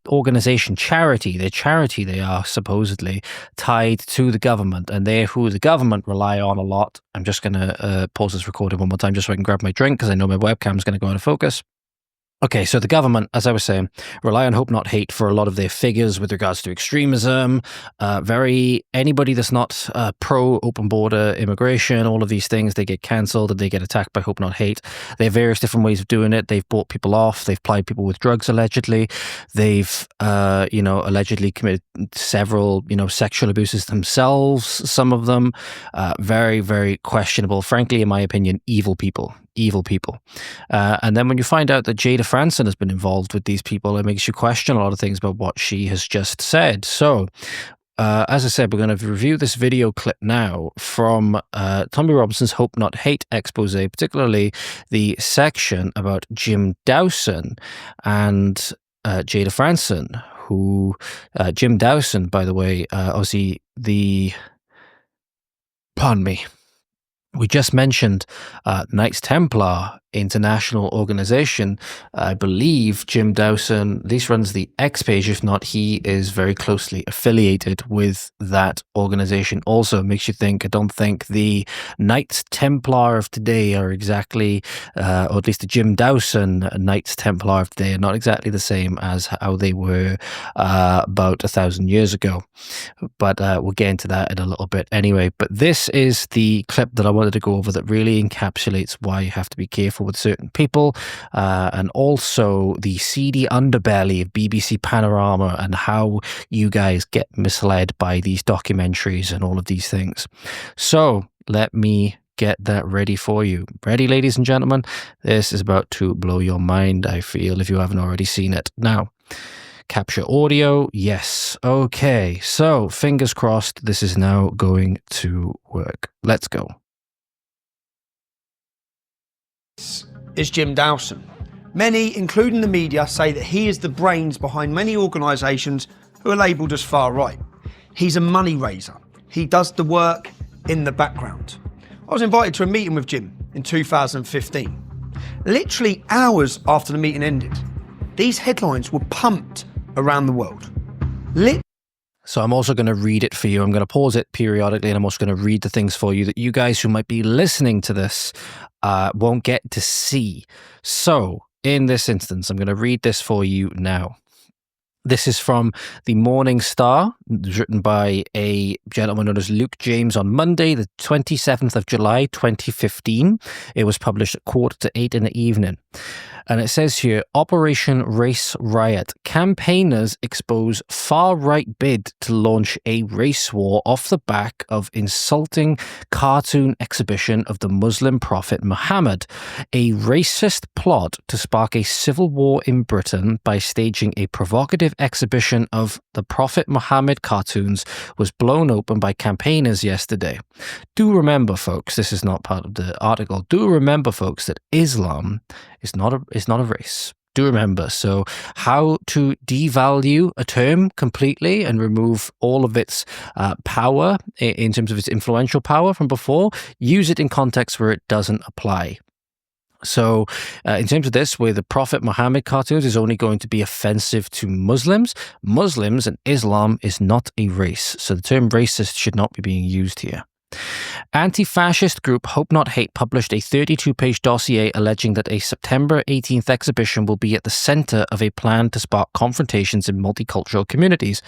organization, charity. They're charity. They are supposedly tied to the government, and they're who the government rely on a lot. I'm just going to pause this recording one more time just so I can grab my drink, because I know my webcam is going to go out of focus. Okay, so the government, as I was saying, rely on hope not hate for a lot of their figures with regards to extremism. Anybody that's not pro open border immigration, all of these things, they get cancelled and they get attacked by hope not hate. They have various different ways of doing it. They've bought people off. They've plied people with drugs allegedly. They've allegedly committed several sexual abuses themselves. Some of them very, very questionable. Frankly, in my opinion, evil people. And then when you find out that Jayda Fransen has been involved with these people, it makes you question a lot of things about what she has just said. So, as I said, we're going to review this video clip now from Tommy Robinson's Hope Not Hate expose, particularly the section about Jim Dawson and Jayda Fransen, who Jim Dawson, by the way, obviously pardon me. We just mentioned Knights Templar International Organization. I believe Jim Dawson at least runs the X page. If not, he is very closely affiliated with that organization. Also makes you think, I don't think the Knights Templar of today are exactly, or at least the Jim Dawson Knights Templar of today are not exactly the same as how they were about 1,000 years ago. But we'll get into that in a little bit anyway. But this is the clip that I wanted to go over that really encapsulates why you have to be careful with certain people, and also the seedy underbelly of BBC Panorama and how you guys get misled by these documentaries and all of these things. So let me get that ready for you. Ready, ladies and gentlemen? This is about to blow your mind, I feel, if you haven't already seen it. Now, capture audio. Yes. Okay. So fingers crossed this is now going to work. Let's go. Is Jim Dawson. Many, including the media, say that he is the brains behind many organisations who are labelled as far right. He's a money raiser. He does the work in the background. I was invited to a meeting with Jim in 2015. Literally hours after the meeting ended, these headlines were pumped around the world. So I'm also going to read it for you. I'm going to pause it periodically, and I'm also going to read the things for you that you guys who might be listening to this won't get to see. So in this instance, I'm going to read this for you now. This is from the Morning Star, written by a gentleman known as Luke James on Monday, the 27th of July, 2015. It was published at 7:45 in the evening. And it says here, Operation Race Riot. Campaigners expose far-right bid to launch a race war off the back of insulting cartoon exhibition of the Muslim prophet Muhammad. A racist plot to spark a civil war in Britain by staging a provocative exhibition of the Prophet Muhammad cartoons was blown open by campaigners yesterday. Do remember, folks, this is not part of the article, do remember, folks, that Islam is not a race. Do remember. So how to devalue a term completely and remove all of its power in terms of its influential power from before, use it in context where it doesn't apply. So in terms of this, where the Prophet Muhammad cartoons is only going to be offensive to Muslims, Muslims and Islam is not a race. So the term racist should not be being used here. Anti-fascist group Hope Not Hate published a 32-page dossier alleging that a September 18th exhibition will be at the center of a plan to spark confrontations in multicultural communities.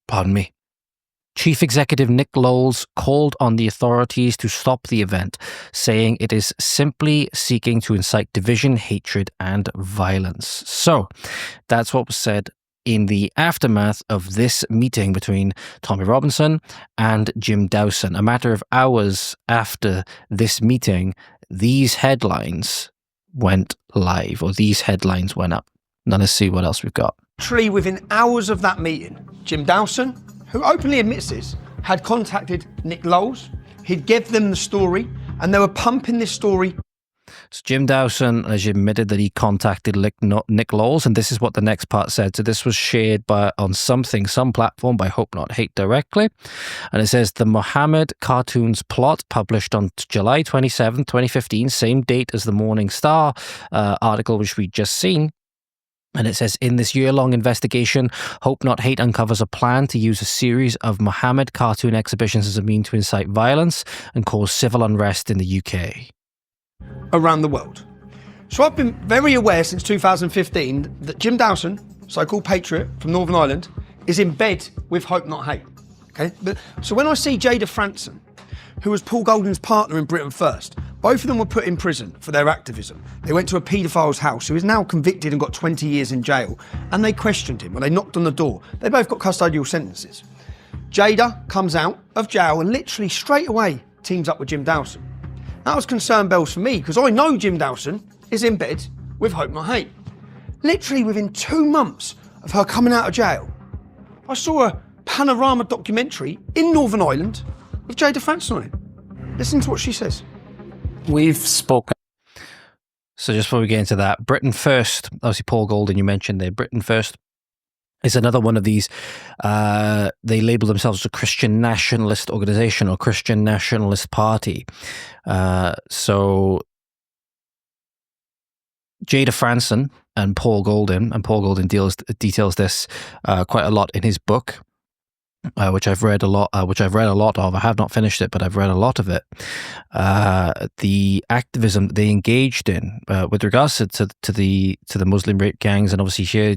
Pardon me. Chief Executive Nick Lowles called on the authorities to stop the event, saying it is simply seeking to incite division, hatred, and violence. So, that's what was said in the aftermath of this meeting between Tommy Robinson and Jim Dawson. A matter of hours after this meeting, these headlines went live, or these headlines went up. Now let's see what else we've got. Literally within hours of that meeting, Jim Dawson, who openly admits this, had contacted Nick Lowles. He'd give them the story, and they were pumping this story. So Jim Dawson has admitted that he contacted Nick Lowles, and this is what the next part said. So this was shared on some platform by Hope Not Hate directly. And it says, the Muhammad cartoons plot published on July 27, 2015, same date as the Morning Star article, which we just seen. And it says, in this year-long investigation, Hope Not Hate uncovers a plan to use a series of Muhammad cartoon exhibitions as a means to incite violence and cause civil unrest in the UK. Around the world. So I've been very aware since 2015 that Jim Dawson, so-called patriot from Northern Ireland, is in bed with Hope Not Hate. Okay, so when I see Jayda Fransen, who was Paul Golding's partner in Britain First, both of them were put in prison for their activism. They went to a paedophile's house who is now convicted and got 20 years in jail, and they questioned him when they knocked on the door. They both got custodial sentences. Jayda comes out of jail and literally straight away teams up with Jim Dawson. That was concern bells for me because I know Jim Dawson is in bed with Hope Not Hate. Literally within 2 months of her coming out of jail, I saw a panorama documentary in Northern Ireland with Jayda Fransen on it. Listen to what she says. We've spoken. So just before we get into that, Britain First, obviously Paul Golding you mentioned there, Britain First is another one of these, they label themselves as a Christian nationalist organisation or Christian nationalist party. So Jayda Fransen and Paul Golding details this quite a lot in his book, which I've read a lot of. I have not finished it, but I've read a lot of it. The activism they engaged in with regards to the Muslim rape gangs, and obviously here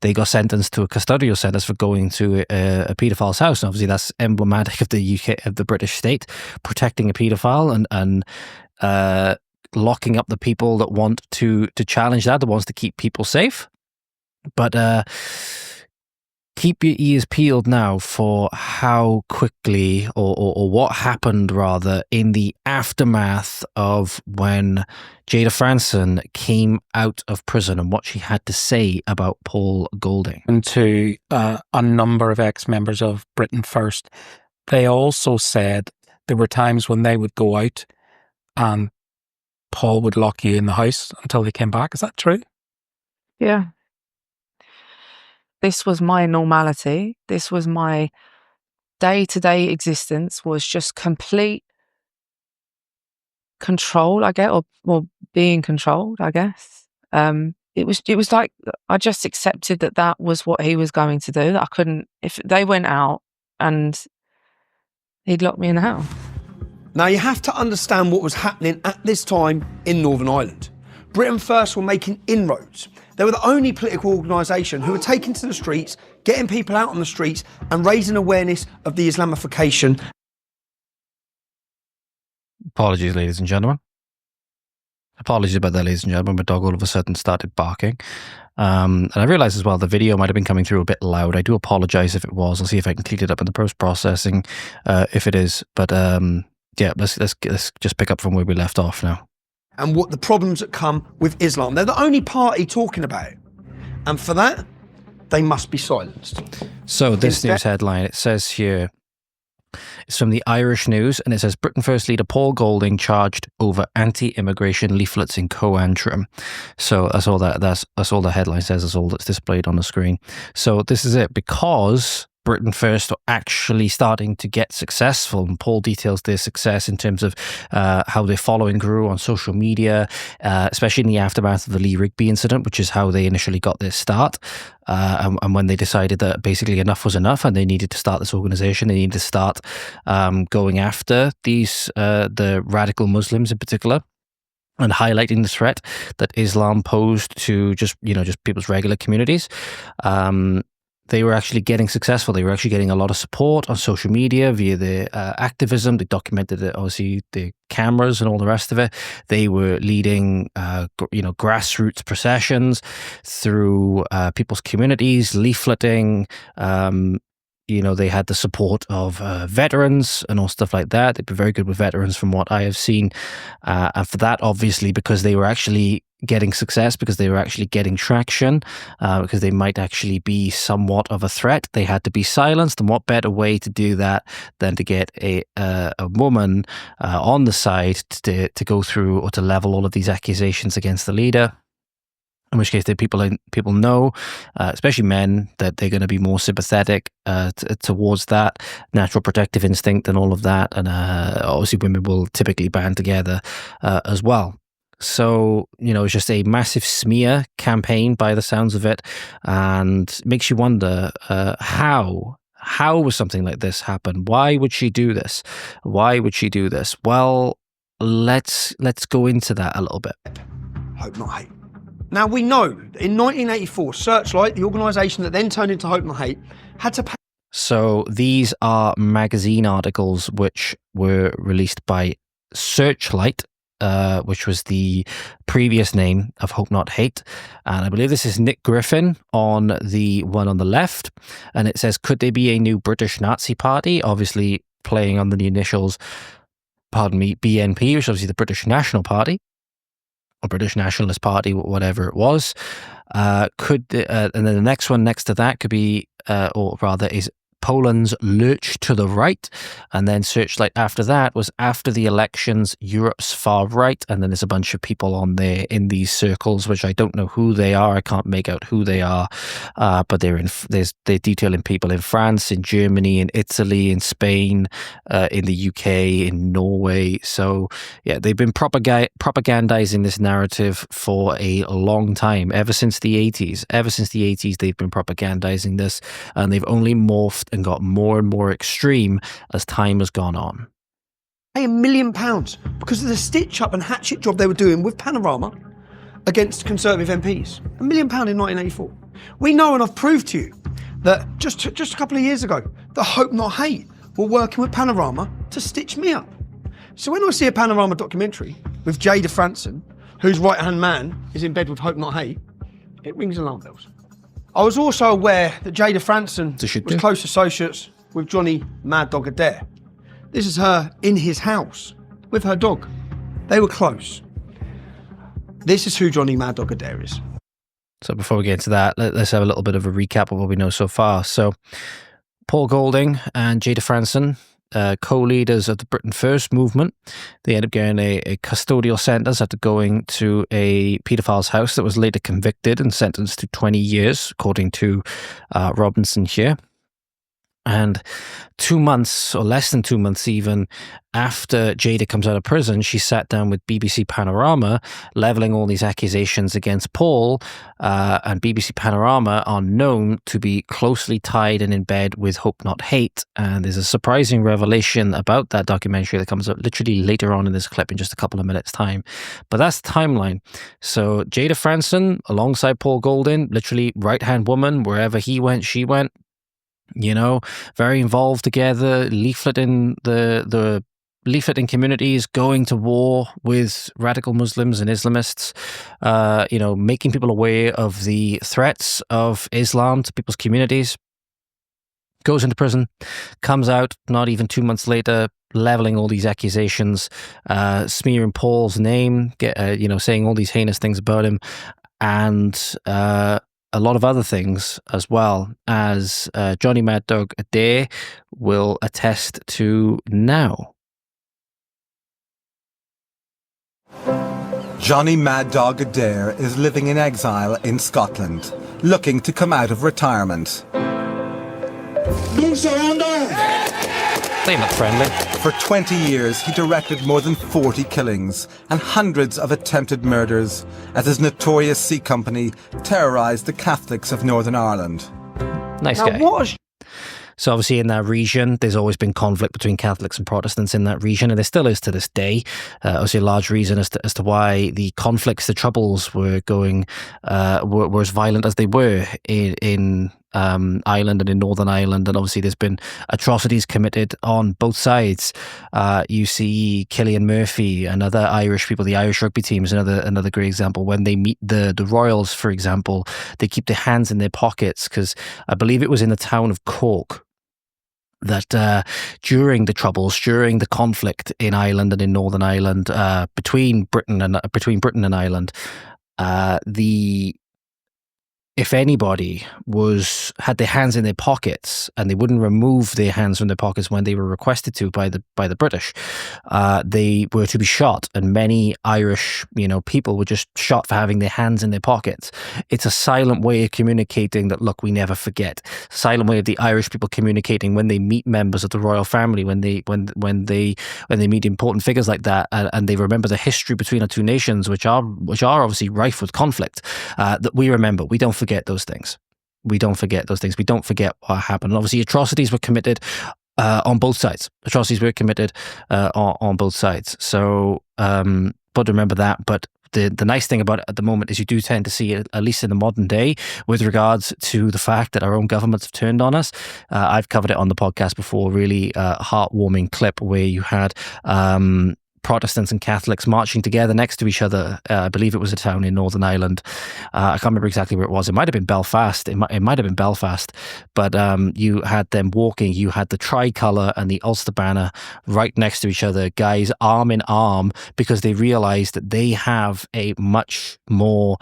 they got sentenced to a custodial sentence for going to a paedophile's house. And obviously that's emblematic of the UK, of the British state, protecting a paedophile and locking up the people that want to challenge that wants to keep people safe. But keep your ears peeled now for how quickly or what happened rather in the aftermath of when Jayda Fransen came out of prison and what she had to say about Paul Golding. And to a number of ex-members of Britain First, they also said there were times when they would go out and Paul would lock you in the house until they came back. Is that true? Yeah. This was my normality. This was my day-to-day existence, was just complete control, I guess, or being controlled, I guess. It was like I just accepted that was what he was going to do. That I couldn't, if they went out and he'd lock me in the house. Now you have to understand what was happening at this time in Northern Ireland. Britain First were making inroads. They were the only political organisation who were taking to the streets, getting people out on the streets and raising awareness of the Islamification. Apologies, ladies and gentlemen. Apologies about that, ladies and gentlemen. My dog all of a sudden started barking. And I realised as well the video might have been coming through a bit loud. I do apologise if it was. I'll see if I can clean it up in the post-processing if it is. But yeah, let's just pick up from where we left off now. And what the problems that come with Islam. They're the only party talking about it. And for that, they must be silenced. So this news headline, it says here, it's from the Irish News, and it says Britain First leader Paul Golding charged over anti-immigration leaflets in Co-Antrim. So that's all the headline says. That's all that's displayed on the screen. So this is it, because Britain First are actually starting to get successful, and Paul details their success in terms of how their following grew on social media, especially in the aftermath of the Lee Rigby incident, which is how they initially got their start. And when they decided that basically enough was enough and they needed to start this organization, they needed to start going after these the radical Muslims in particular, and highlighting the threat that Islam posed to just people's regular communities. They were actually getting successful. They were actually getting a lot of support on social media via their activism. They documented it, obviously, the cameras and all the rest of it. They were leading, grassroots processions through people's communities, leafleting. They had the support of veterans and all stuff like that. They'd be very good with veterans from what I have seen. And for that, obviously, because they were actually getting success, because they were actually getting traction, because they might actually be somewhat of a threat, they had to be silenced. And what better way to do that than to get a woman on the side to go through or to level all of these accusations against the leader? In which case, people know, especially men, that they're going to be more sympathetic towards that natural protective instinct and all of that. And obviously, women will typically band together as well. So, it's just a massive smear campaign by the sounds of it, and makes you wonder how would something like this happen? Why would she do this? Well, let's go into that a little bit. Hope Not Hate. Now, we know that in 1984, Searchlight, the organisation that then turned into Hope Not Hate, had to pay. So these are magazine articles which were released by Searchlight, which was the previous name of Hope Not Hate. And I believe this is Nick Griffin on the one on the left. And it says, could they be a new British Nazi party? Obviously playing on the initials, BNP, which is obviously the British National Party, or British Nationalist Party, whatever it was. And then the next one next to that could be, or rather is Poland's Lurch to the Right. And then Searchlight after that was after the elections, Europe's Far Right. And then there's a bunch of people on there in these circles, which I don't know who they are. I can't make out who they are. But they're detailing people in France, in Germany, in Italy, in Spain, in the UK, in Norway. So yeah, they've been propagandizing this narrative for a long time, ever since the 80s. Ever since the 80s, they've been propagandizing this, and they've only morphed and got more and more extreme as time has gone on. £1 million because of the stitch-up and hatchet job they were doing with Panorama against Conservative MPs. £1 million in 1984. We know, and I've proved to you, that just a couple of years ago, the Hope Not Hate were working with Panorama to stitch me up. So when I see a Panorama documentary with Jayda Fransen, whose right-hand man is in bed with Hope Not Hate, it rings alarm bells. I was also aware that Jayda Fransen was close associates with Johnny Mad Dog Adair. This is her in his house with her dog. They were close. This is who Johnny Mad Dog Adair is. So before we get into that, let's have a little bit of a recap of what we know so far. So Paul Golding and Jayda Fransen, co-leaders of the Britain First movement, they ended up getting a custodial sentence after going to a paedophile's house that was later convicted and sentenced to 20 years, according to Robinson here. And 2 months, or less than 2 months even, after Jayda comes out of prison, she sat down with BBC Panorama, levelling all these accusations against Paul, and BBC Panorama are known to be closely tied and in bed with Hope Not Hate. And there's a surprising revelation about that documentary that comes up literally later on in this clip in just a couple of minutes' time. But that's the timeline. So Jayda Fransen, alongside Paul Golding, literally right-hand woman, wherever he went, she went. You know, very involved together, leafleting the leafleting communities, going to war with radical Muslims and Islamists, making people aware of the threats of Islam to people's communities. Goes into prison, comes out not even 2 months later, leveling all these accusations, smearing Paul's name, saying all these heinous things about him, and a lot of other things as well, as Johnny Mad Dog Adair will attest to now. Johnny Mad Dog Adair is living in exile in Scotland, looking to come out of retirement. They look friendly. For 20 years, he directed more than 40 killings and hundreds of attempted murders as his notorious C Company terrorised the Catholics of Northern Ireland. Nice guy. So obviously in that region, there's always been conflict between Catholics and Protestants in that region, and there still is to this day. Obviously a large reason as to why the conflicts, the troubles were going, were as violent as they were in Ireland and in Northern Ireland. And obviously there's been atrocities committed on both sides. You see Cillian Murphy and other Irish people, the Irish rugby team is another great example. When they meet the Royals, for example, they keep their hands in their pockets, because I believe it was in the town of Cork that during the troubles, during the conflict in Ireland and in Northern Ireland, between Britain and Ireland, if anybody had their hands in their pockets and they wouldn't remove their hands from their pockets when they were requested to by the British, they were to be shot. And many Irish, people were just shot for having their hands in their pockets. It's a silent way of communicating that, look, we never forget. Silent way of the Irish people communicating when they meet members of the royal family, when they meet important figures like that, and they remember the history between our two nations, which are obviously rife with conflict. That we remember. We don't forget those things. We don't forget those things. We don't forget what happened. And obviously, atrocities were committed on both sides. Atrocities were committed on both sides. So, but remember that. But the nice thing about it at the moment is you do tend to see it, at least in the modern day, with regards to the fact that our own governments have turned on us. I've covered it on the podcast before, really heartwarming clip where you had Protestants and Catholics marching together next to each other. I believe it was a town in Northern Ireland. I can't remember exactly where it was. It might have been Belfast. It might have been Belfast. But you had them walking. You had the tricolour and the Ulster banner right next to each other, guys arm in arm, because they realised that they have a much more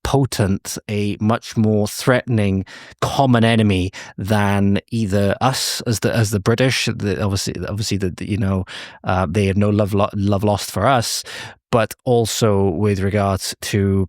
potent, a much more threatening common enemy than either us as the British. Obviously, they have no love lost for us, but also with regards to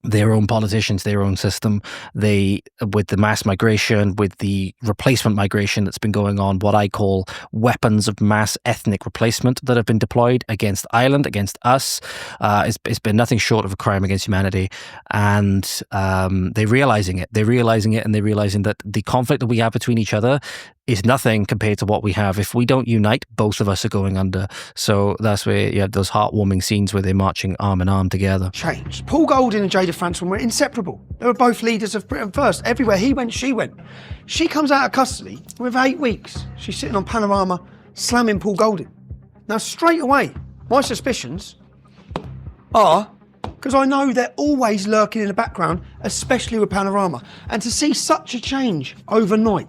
their own politicians, their own system. They, with the mass migration, with the replacement migration that's been going on, what I call weapons of mass ethnic replacement that have been deployed against Ireland, against us, it's been nothing short of a crime against humanity. And they're realizing it. They're realizing it, and they're realizing that the conflict that we have between each other is nothing compared to what we have. If we don't unite, both of us are going under. So that's where you have those heartwarming scenes where they're marching arm in arm together. Changed. Paul Golding and Jayda Fransen were inseparable. They were both leaders of Britain First. Everywhere he went, she went. She comes out of custody with 8 weeks. She's sitting on Panorama, slamming Paul Golding. Now, straight away, my suspicions are, because I know they're always lurking in the background, especially with Panorama. And to see such a change overnight.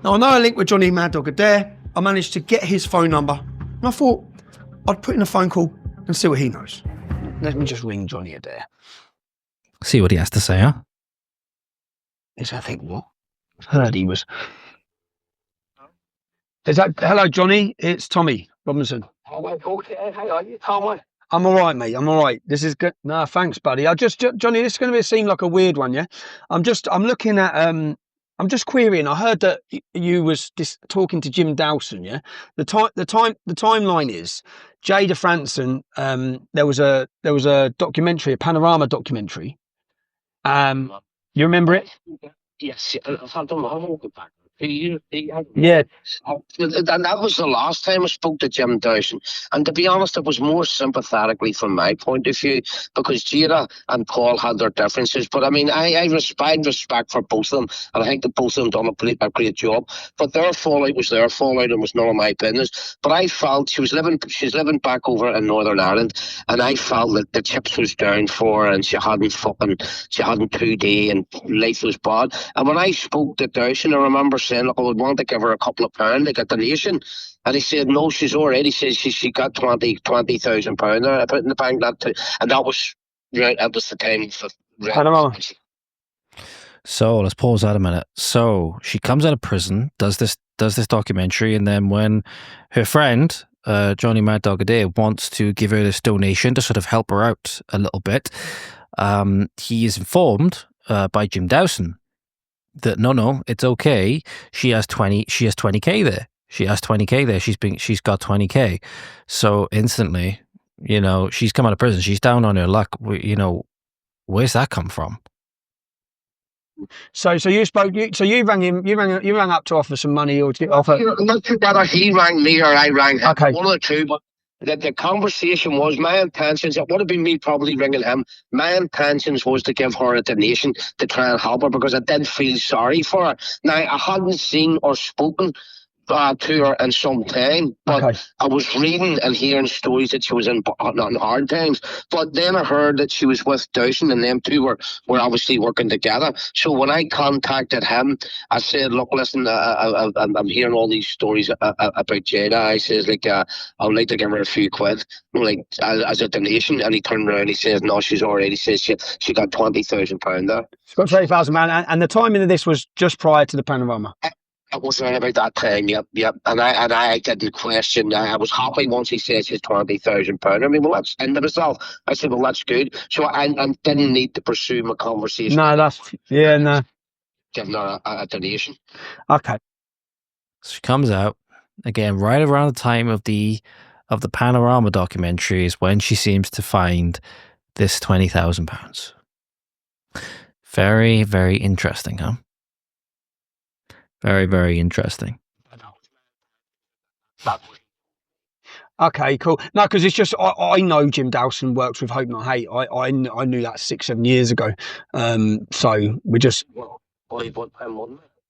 Now, I know a link with Johnny Mad Dog Adair. I managed to get his phone number, and I thought I'd put in a phone call and see what he knows. Let me just ring Johnny Adair. See what he has to say, huh? Is I think what? I've heard he was. Is that hello, Johnny? It's Tommy Robinson. Oh, okay. How are you, Tommy? I'm all right, mate. I'm all right. This is good. No, thanks, buddy. Johnny, this is going to seem like a weird one, yeah. I'm looking at I'm just querying. I heard that you was talking to Jim Dawson, yeah. The timeline is Jayda Fransen. There was a documentary, a Panorama documentary. You remember it? Yes, I don't know. Yeah. And that was the last time I spoke to Jim Dawson. And to be honest, it was more sympathetically from my point of view, because Jayda and Paul had their differences. But I mean, I respect for both of them, and I think that both of them done a great job. But their fallout was their fallout, and was none of my business. But I felt she's living back over in Northern Ireland, and I felt that the chips was down for her, and she hadn't 2D, and life was bad. And when I spoke to Dawson, I remember saying, look, I would want to give her a couple of pounds to get the nation. And he said, no, she's already said she got £20,000 there. I put in the bank that too. And that was right. That was the time for Panorama. So let's pause that a minute. So she comes out of prison, does this documentary, and then when her friend Johnny Mad Dog Adair wants to give her this donation to sort of help her out a little bit, he is informed by Jim Dawson that no, it's okay. She has 20K there. She has 20K there. She's got 20K. So instantly, she's come out of prison. She's down on her luck. Where's that come from? So you spoke. You rang him. You rang up to offer some money or to offer. Not too whether he rang me or I rang him. Okay. One of the two, but the conversation was my intentions. It would have been me probably ringing him. My intentions was to give her a donation to try and help her, because I did feel sorry for her. Now, I hadn't seen or spoken to her in some time, but okay. I was reading and hearing stories that she was in hard times. But then I heard that she was with Dawson, and them two were obviously working together. So when I contacted him, I said, look, listen, I'm hearing all these stories about Jayda. I says, I'd like to give her a few quid, as a donation. And he turned around and he says, no, she's already says she got £20,000 there. She's got £20,000, and the timing of this was just prior to the Panorama. It was around about that time, yep. And I didn't question. I was happy once he says his £20,000. I mean, well, that's into myself. I said, well, that's good. So I didn't need to pursue my conversation. No, no. Giving her a donation. Okay. So she comes out again right around the time of the Panorama documentary is when she seems to find this £20,000. Very, very interesting, huh? Very, very interesting. Okay, cool. No, because it's just I know Jim Dawson works with Hope Not Hate. I knew that 6-7 years ago. So we're just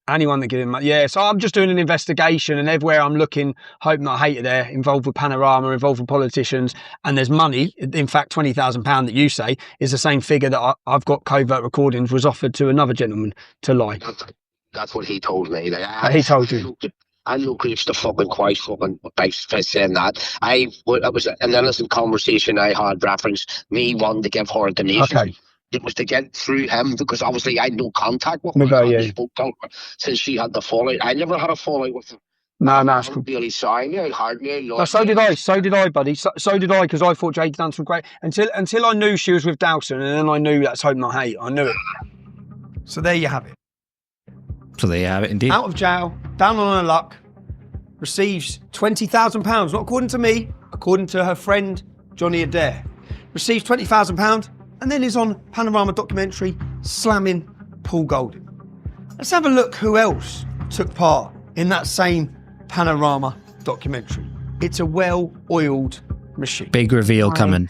anyone that give him money. Yeah, so I'm just doing an investigation, and everywhere I'm looking, Hope Not Hate are there, involved with Panorama, involved with politicians, and there's money. In fact, £20,000 that you say is the same figure that I've got covert recordings was offered to another gentleman to lie. That's what he told me. He told you. I look reached the fucking quite fucking by saying that. It was an innocent conversation I had reference me wanting to give her a donation. Okay. It was to get through him because obviously I had no contact with her. With her, yeah. Spoke to her since she had the fallout. I never had a fallout with her. No, I'm that's cool. really sorry. I hardly No, so did I, buddy. So did I, because I thought Jayda done some great until I knew she was with Dawson, and then I knew that's Hope Not Hate. I knew it. So there you have it. So there you have it, indeed. Out of jail, down on her luck, receives £20,000, not according to me, according to her friend Johnny Adair. Receives £20,000 and then is on Panorama documentary slamming Paul Golding. Let's have a look who else took part in that same Panorama documentary. It's a well-oiled machine. Big reveal coming.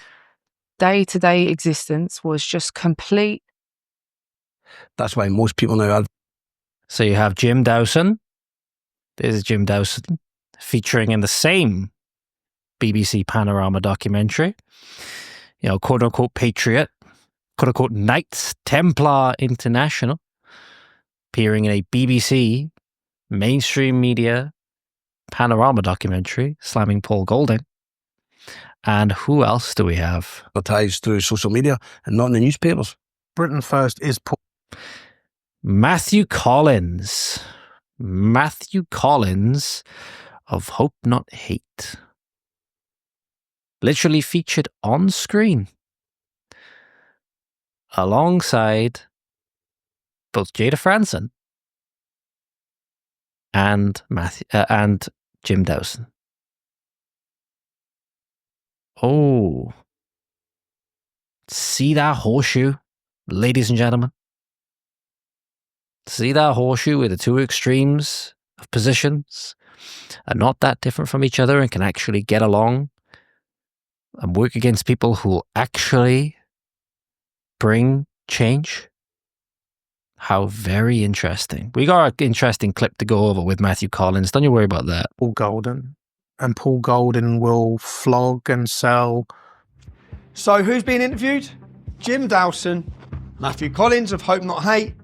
Day-to-day existence was just complete. That's why most people now have. So you have Jim Dawson. This is Jim Dawson featuring in the same BBC Panorama documentary. You know, quote unquote patriot, quote unquote Knights Templar International, appearing in a BBC mainstream media Panorama documentary slamming Paul Golding. And who else do we have? Advertised through social media and not in the newspapers. Britain First is Matthew Collins. Matthew Collins of Hope Not Hate. Literally featured on screen alongside both Jayda Fransen and Jim Dawson. Oh, see that horseshoe, ladies and gentlemen? See that horseshoe where the two extremes of positions are not that different from each other and can actually get along and work against people who will actually bring change? How very interesting. We got an interesting clip to go over with Matthew Collins. Don't you worry about that. Paul Golding. And Paul Golding will flog and sell. So who's being interviewed? Jim Dawson, Matthew Collins of Hope Not Hate,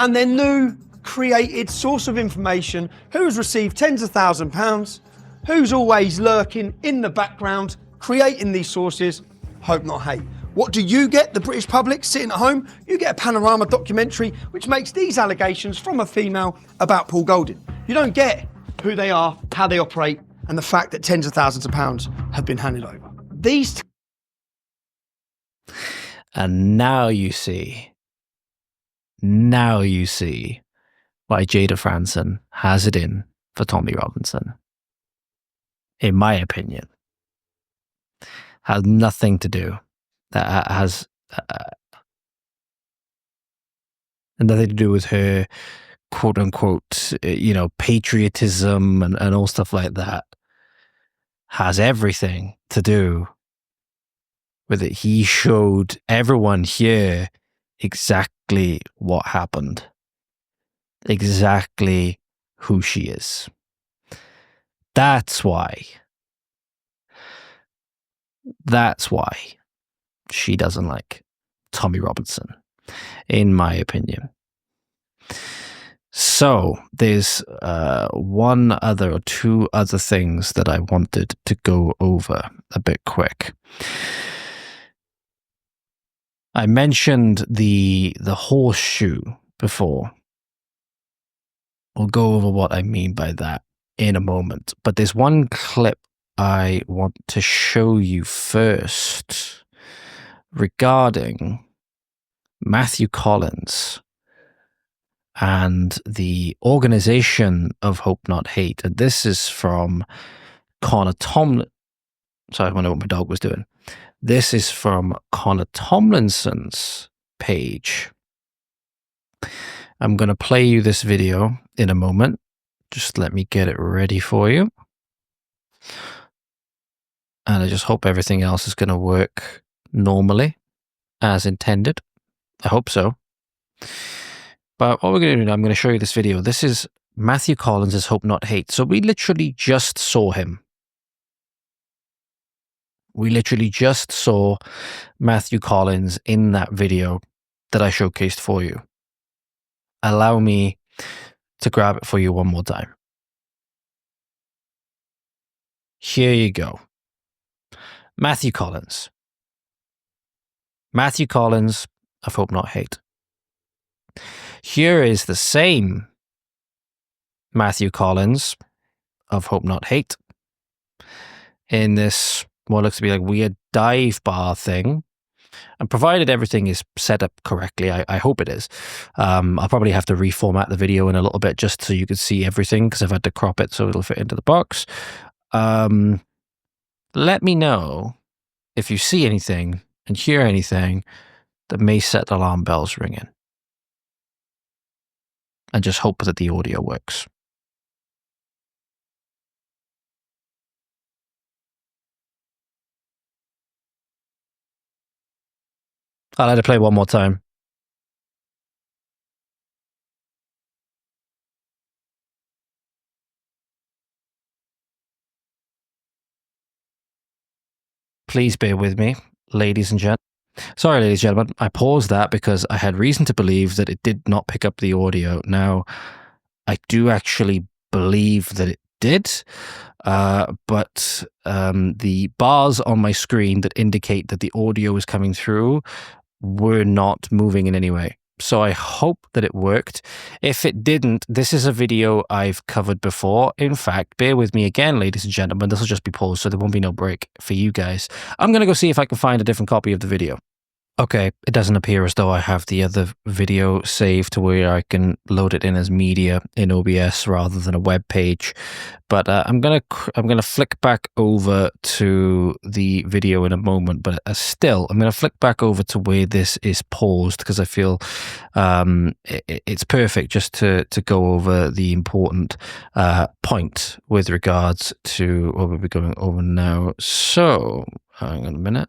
and their new created source of information who has received tens of £1,000s, who's always lurking in the background, creating these sources, Hope Not Hate. What do you get, the British public, sitting at home? You get a Panorama documentary which makes these allegations from a female about Paul Golding. You don't get who they are, how they operate, and the fact that tens of thousands of pounds have been handed over. And now you see why Jayda Fransen has it in for Tommy Robinson. In my opinion, has nothing to do. That has nothing to do with her quote unquote, patriotism and all stuff like that. Has everything to do with it. He showed everyone here exactly what happened, exactly who she is. That's why she doesn't like Tommy Robinson, in my opinion. So there's one other or two other things that I wanted to go over a bit quick. I mentioned the horseshoe before. I'll go over what I mean by that in a moment. But there's one clip I want to show you first regarding Matthew Collins and the organization of Hope Not Hate. And this is from Connor Tomlin. Sorry, I wonder what my dog was doing. This is from Connor Tomlinson's page. I'm going to play you this video in a moment. Just let me get it ready for you. And I just hope everything else is going to work normally as intended. I hope so. But what we're going to do now, I'm going to show you this video. This is Matthew Collins' Hope Not Hate. So we literally just saw him. We literally just saw Matthew Collins in that video that I showcased for you. Allow me to grab it for you one more time. Here you go. Matthew Collins. Matthew Collins of Hope Not Hate. Here is the same Matthew Collins of Hope Not Hate in this what looks to be like weird dive bar thing. And provided everything is set up correctly, I hope it is. I'll probably have to reformat the video in a little bit just so you can see everything because I've had to crop it so it'll fit into the box. Let me know if you see anything and hear anything that may set alarm bells ringing. And just hope that the audio works. I'll let it play one more time. Please bear with me, ladies and gentlemen. Sorry, ladies and gentlemen, I paused that because I had reason to believe that it did not pick up the audio. Now, I do actually believe that it did, but the bars on my screen that indicate that the audio is coming through were not moving in any way. So I hope that it worked. If it didn't, this is a video I've covered before. In fact, bear with me again, ladies and gentlemen. This will just be paused, so there won't be no break for you guys. I'm going to go see if I can find a different copy of the video. Okay, it doesn't appear as though I have the other video saved to where I can load it in as media in OBS rather than a web page. But I'm gonna flick back over to the video in a moment. But still, I'm gonna flick back over to where this is paused because I feel it's perfect just to go over the important point with regards to what we'll be going over now. So, hang on a minute.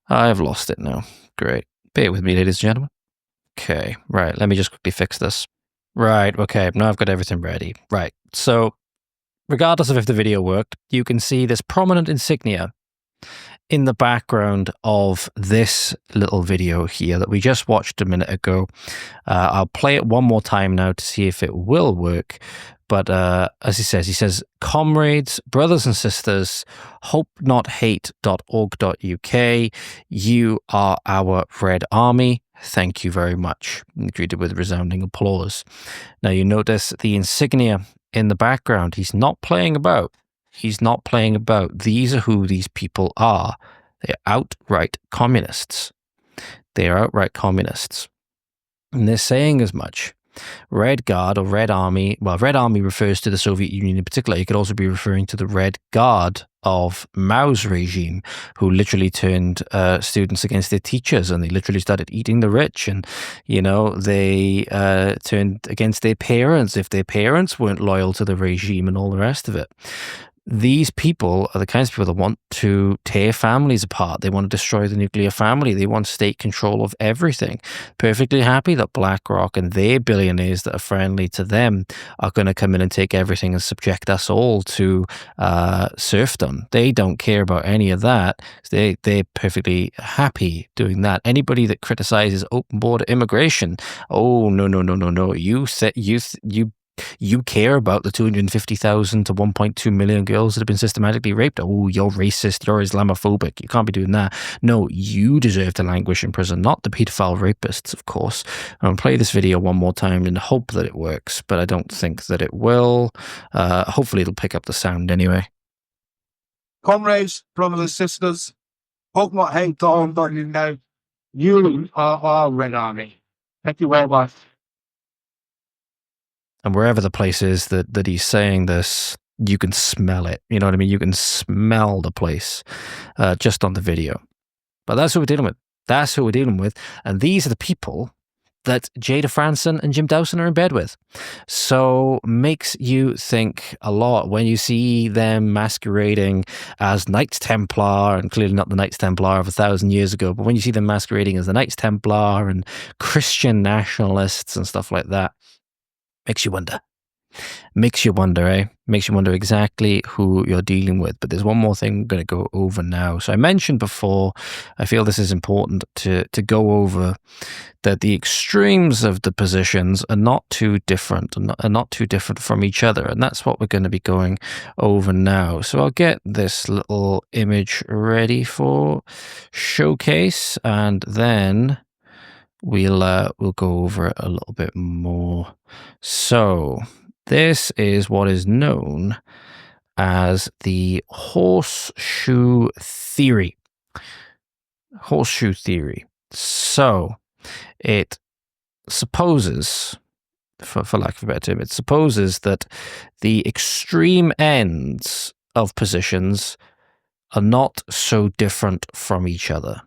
I've lost it now. Great. Bear with me, ladies and gentlemen. Okay, right. Let me just quickly fix this. Right, okay. Now I've got everything ready. Right. So, regardless of if the video worked, you can see this prominent insignia in the background of this little video here that we just watched a minute ago. I'll play it one more time now to see if it will work. But as he says, comrades, brothers and sisters, hopenothate.org.uk, you are our Red Army. Thank you very much. Greeted with resounding applause. Now you notice the insignia in the background. He's not playing about. He's not playing about. These are who these people are. They're outright communists. They are outright communists. And they're saying as much. Red Guard or Red Army, well, Red Army refers to the Soviet Union in particular. You could also be referring to the Red Guard of Mao's regime, who literally turned students against their teachers, and they literally started eating the rich, and, you know, they turned against their parents if their parents weren't loyal to the regime and all the rest of it. These people are the kinds of people that want to tear families apart. They want to destroy the nuclear family. They want state control of everything. Perfectly happy that BlackRock and their billionaires that are friendly to them are going to come in and take everything and subject us all to serfdom. They don't care about any of that. They're perfectly happy doing that. Anybody that criticizes open border immigration, oh, no. You care about the 250,000 to 1.2 million girls that have been systematically raped. Oh, you're racist. You're Islamophobic. You can't be doing that. No, you deserve to languish in prison, not the pedophile rapists, of course. I'll play this video one more time and hope that it works, but I don't think that it will. Hopefully it'll pick up the sound anyway. Comrades, brothers and sisters, hope not hate now. You are our Red Army. Thank you very much. And wherever the place is that he's saying this, you can smell it. You know what I mean? You can smell the place just on the video. But that's what we're dealing with. That's who we're dealing with. And these are the people that Jayda Fransen and Jim Dawson are in bed with. So makes you think a lot when you see them masquerading as Knights Templar, and clearly not the Knights Templar of 1,000 years ago, but when you see them masquerading as the Knights Templar and Christian nationalists and stuff like that, makes you wonder. Makes you wonder, eh? Makes you wonder exactly who you're dealing with. But there's one more thing I'm going to go over now. So I mentioned before, I feel this is important to go over, that the extremes of the positions are not too different, are not too different from each other. And that's what we're going to be going over now. So I'll get this little image ready for showcase, and then we'll go over it a little bit more. So this is what is known as the horseshoe theory. Horseshoe theory. So it supposes, for lack of a better term, it supposes that the extreme ends of positions are not so different from each other,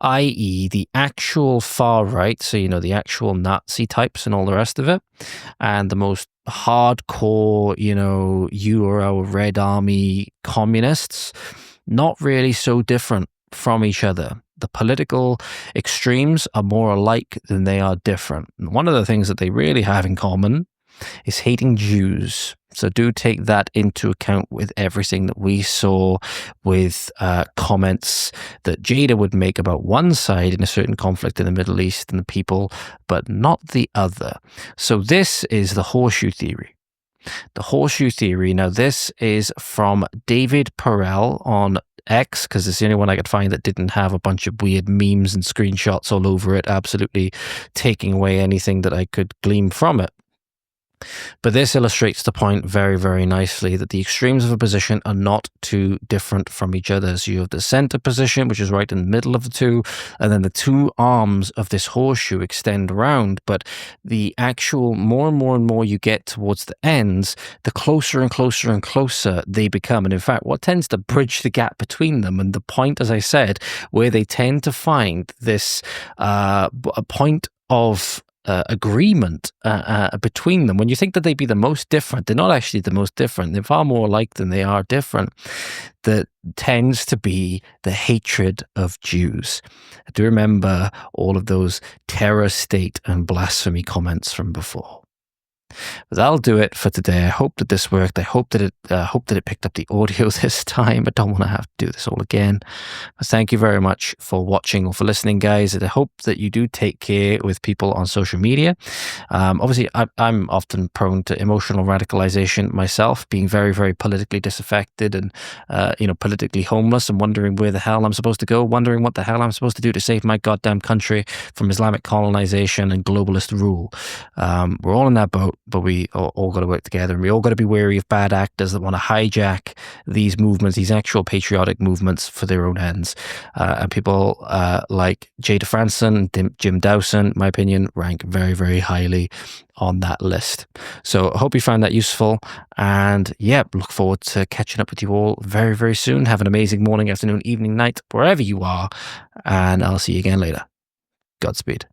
i.e. the actual far right, so the actual Nazi types and all the rest of it, and the most hardcore, you are our Red Army communists, not really so different from each other. The political extremes are more alike than they are different. And one of the things that they really have in common is hating Jews. So do take that into account with everything that we saw with comments that Jayda would make about one side in a certain conflict in the Middle East and the people, but not the other. So this is the horseshoe theory. The horseshoe theory. Now, this is from David Perel on X, because it's the only one I could find that didn't have a bunch of weird memes and screenshots all over it, absolutely taking away anything that I could glean from it. But this illustrates the point very, very nicely, that the extremes of a position are not too different from each other. So you have the center position, which is right in the middle of the two, and then the two arms of this horseshoe extend around. But the actual more and more you get towards the ends, the closer and closer and closer they become. And in fact, what tends to bridge the gap between them, and the point, as I said, where they tend to find this a point of agreement between them, when you think that they'd be the most different, they're not actually the most different. They're far more alike than they are different. That tends to be the hatred of Jews. I do remember all of those terror state and blasphemy comments from before. But that'll do it for today. I hope that this worked. I hope that it picked up the audio this time. I don't want to have to do this all again. But thank you very much for watching or for listening, guys. And I hope that you do take care with people on social media. Obviously, I'm often prone to emotional radicalization myself, being very, very politically disaffected and politically homeless, and wondering where the hell I'm supposed to go, wondering what the hell I'm supposed to do to save my goddamn country from Islamic colonization and globalist rule. We're all in that boat. But we all got to work together, and we all got to be wary of bad actors that want to hijack these movements, these actual patriotic movements, for their own ends. And people like Jayda Fransen and Jim Dawson, in my opinion, rank very, very highly on that list. So I hope you found that useful, and look forward to catching up with you all very, very soon. Have an amazing morning, afternoon, evening, night, wherever you are, and I'll see you again later. Godspeed.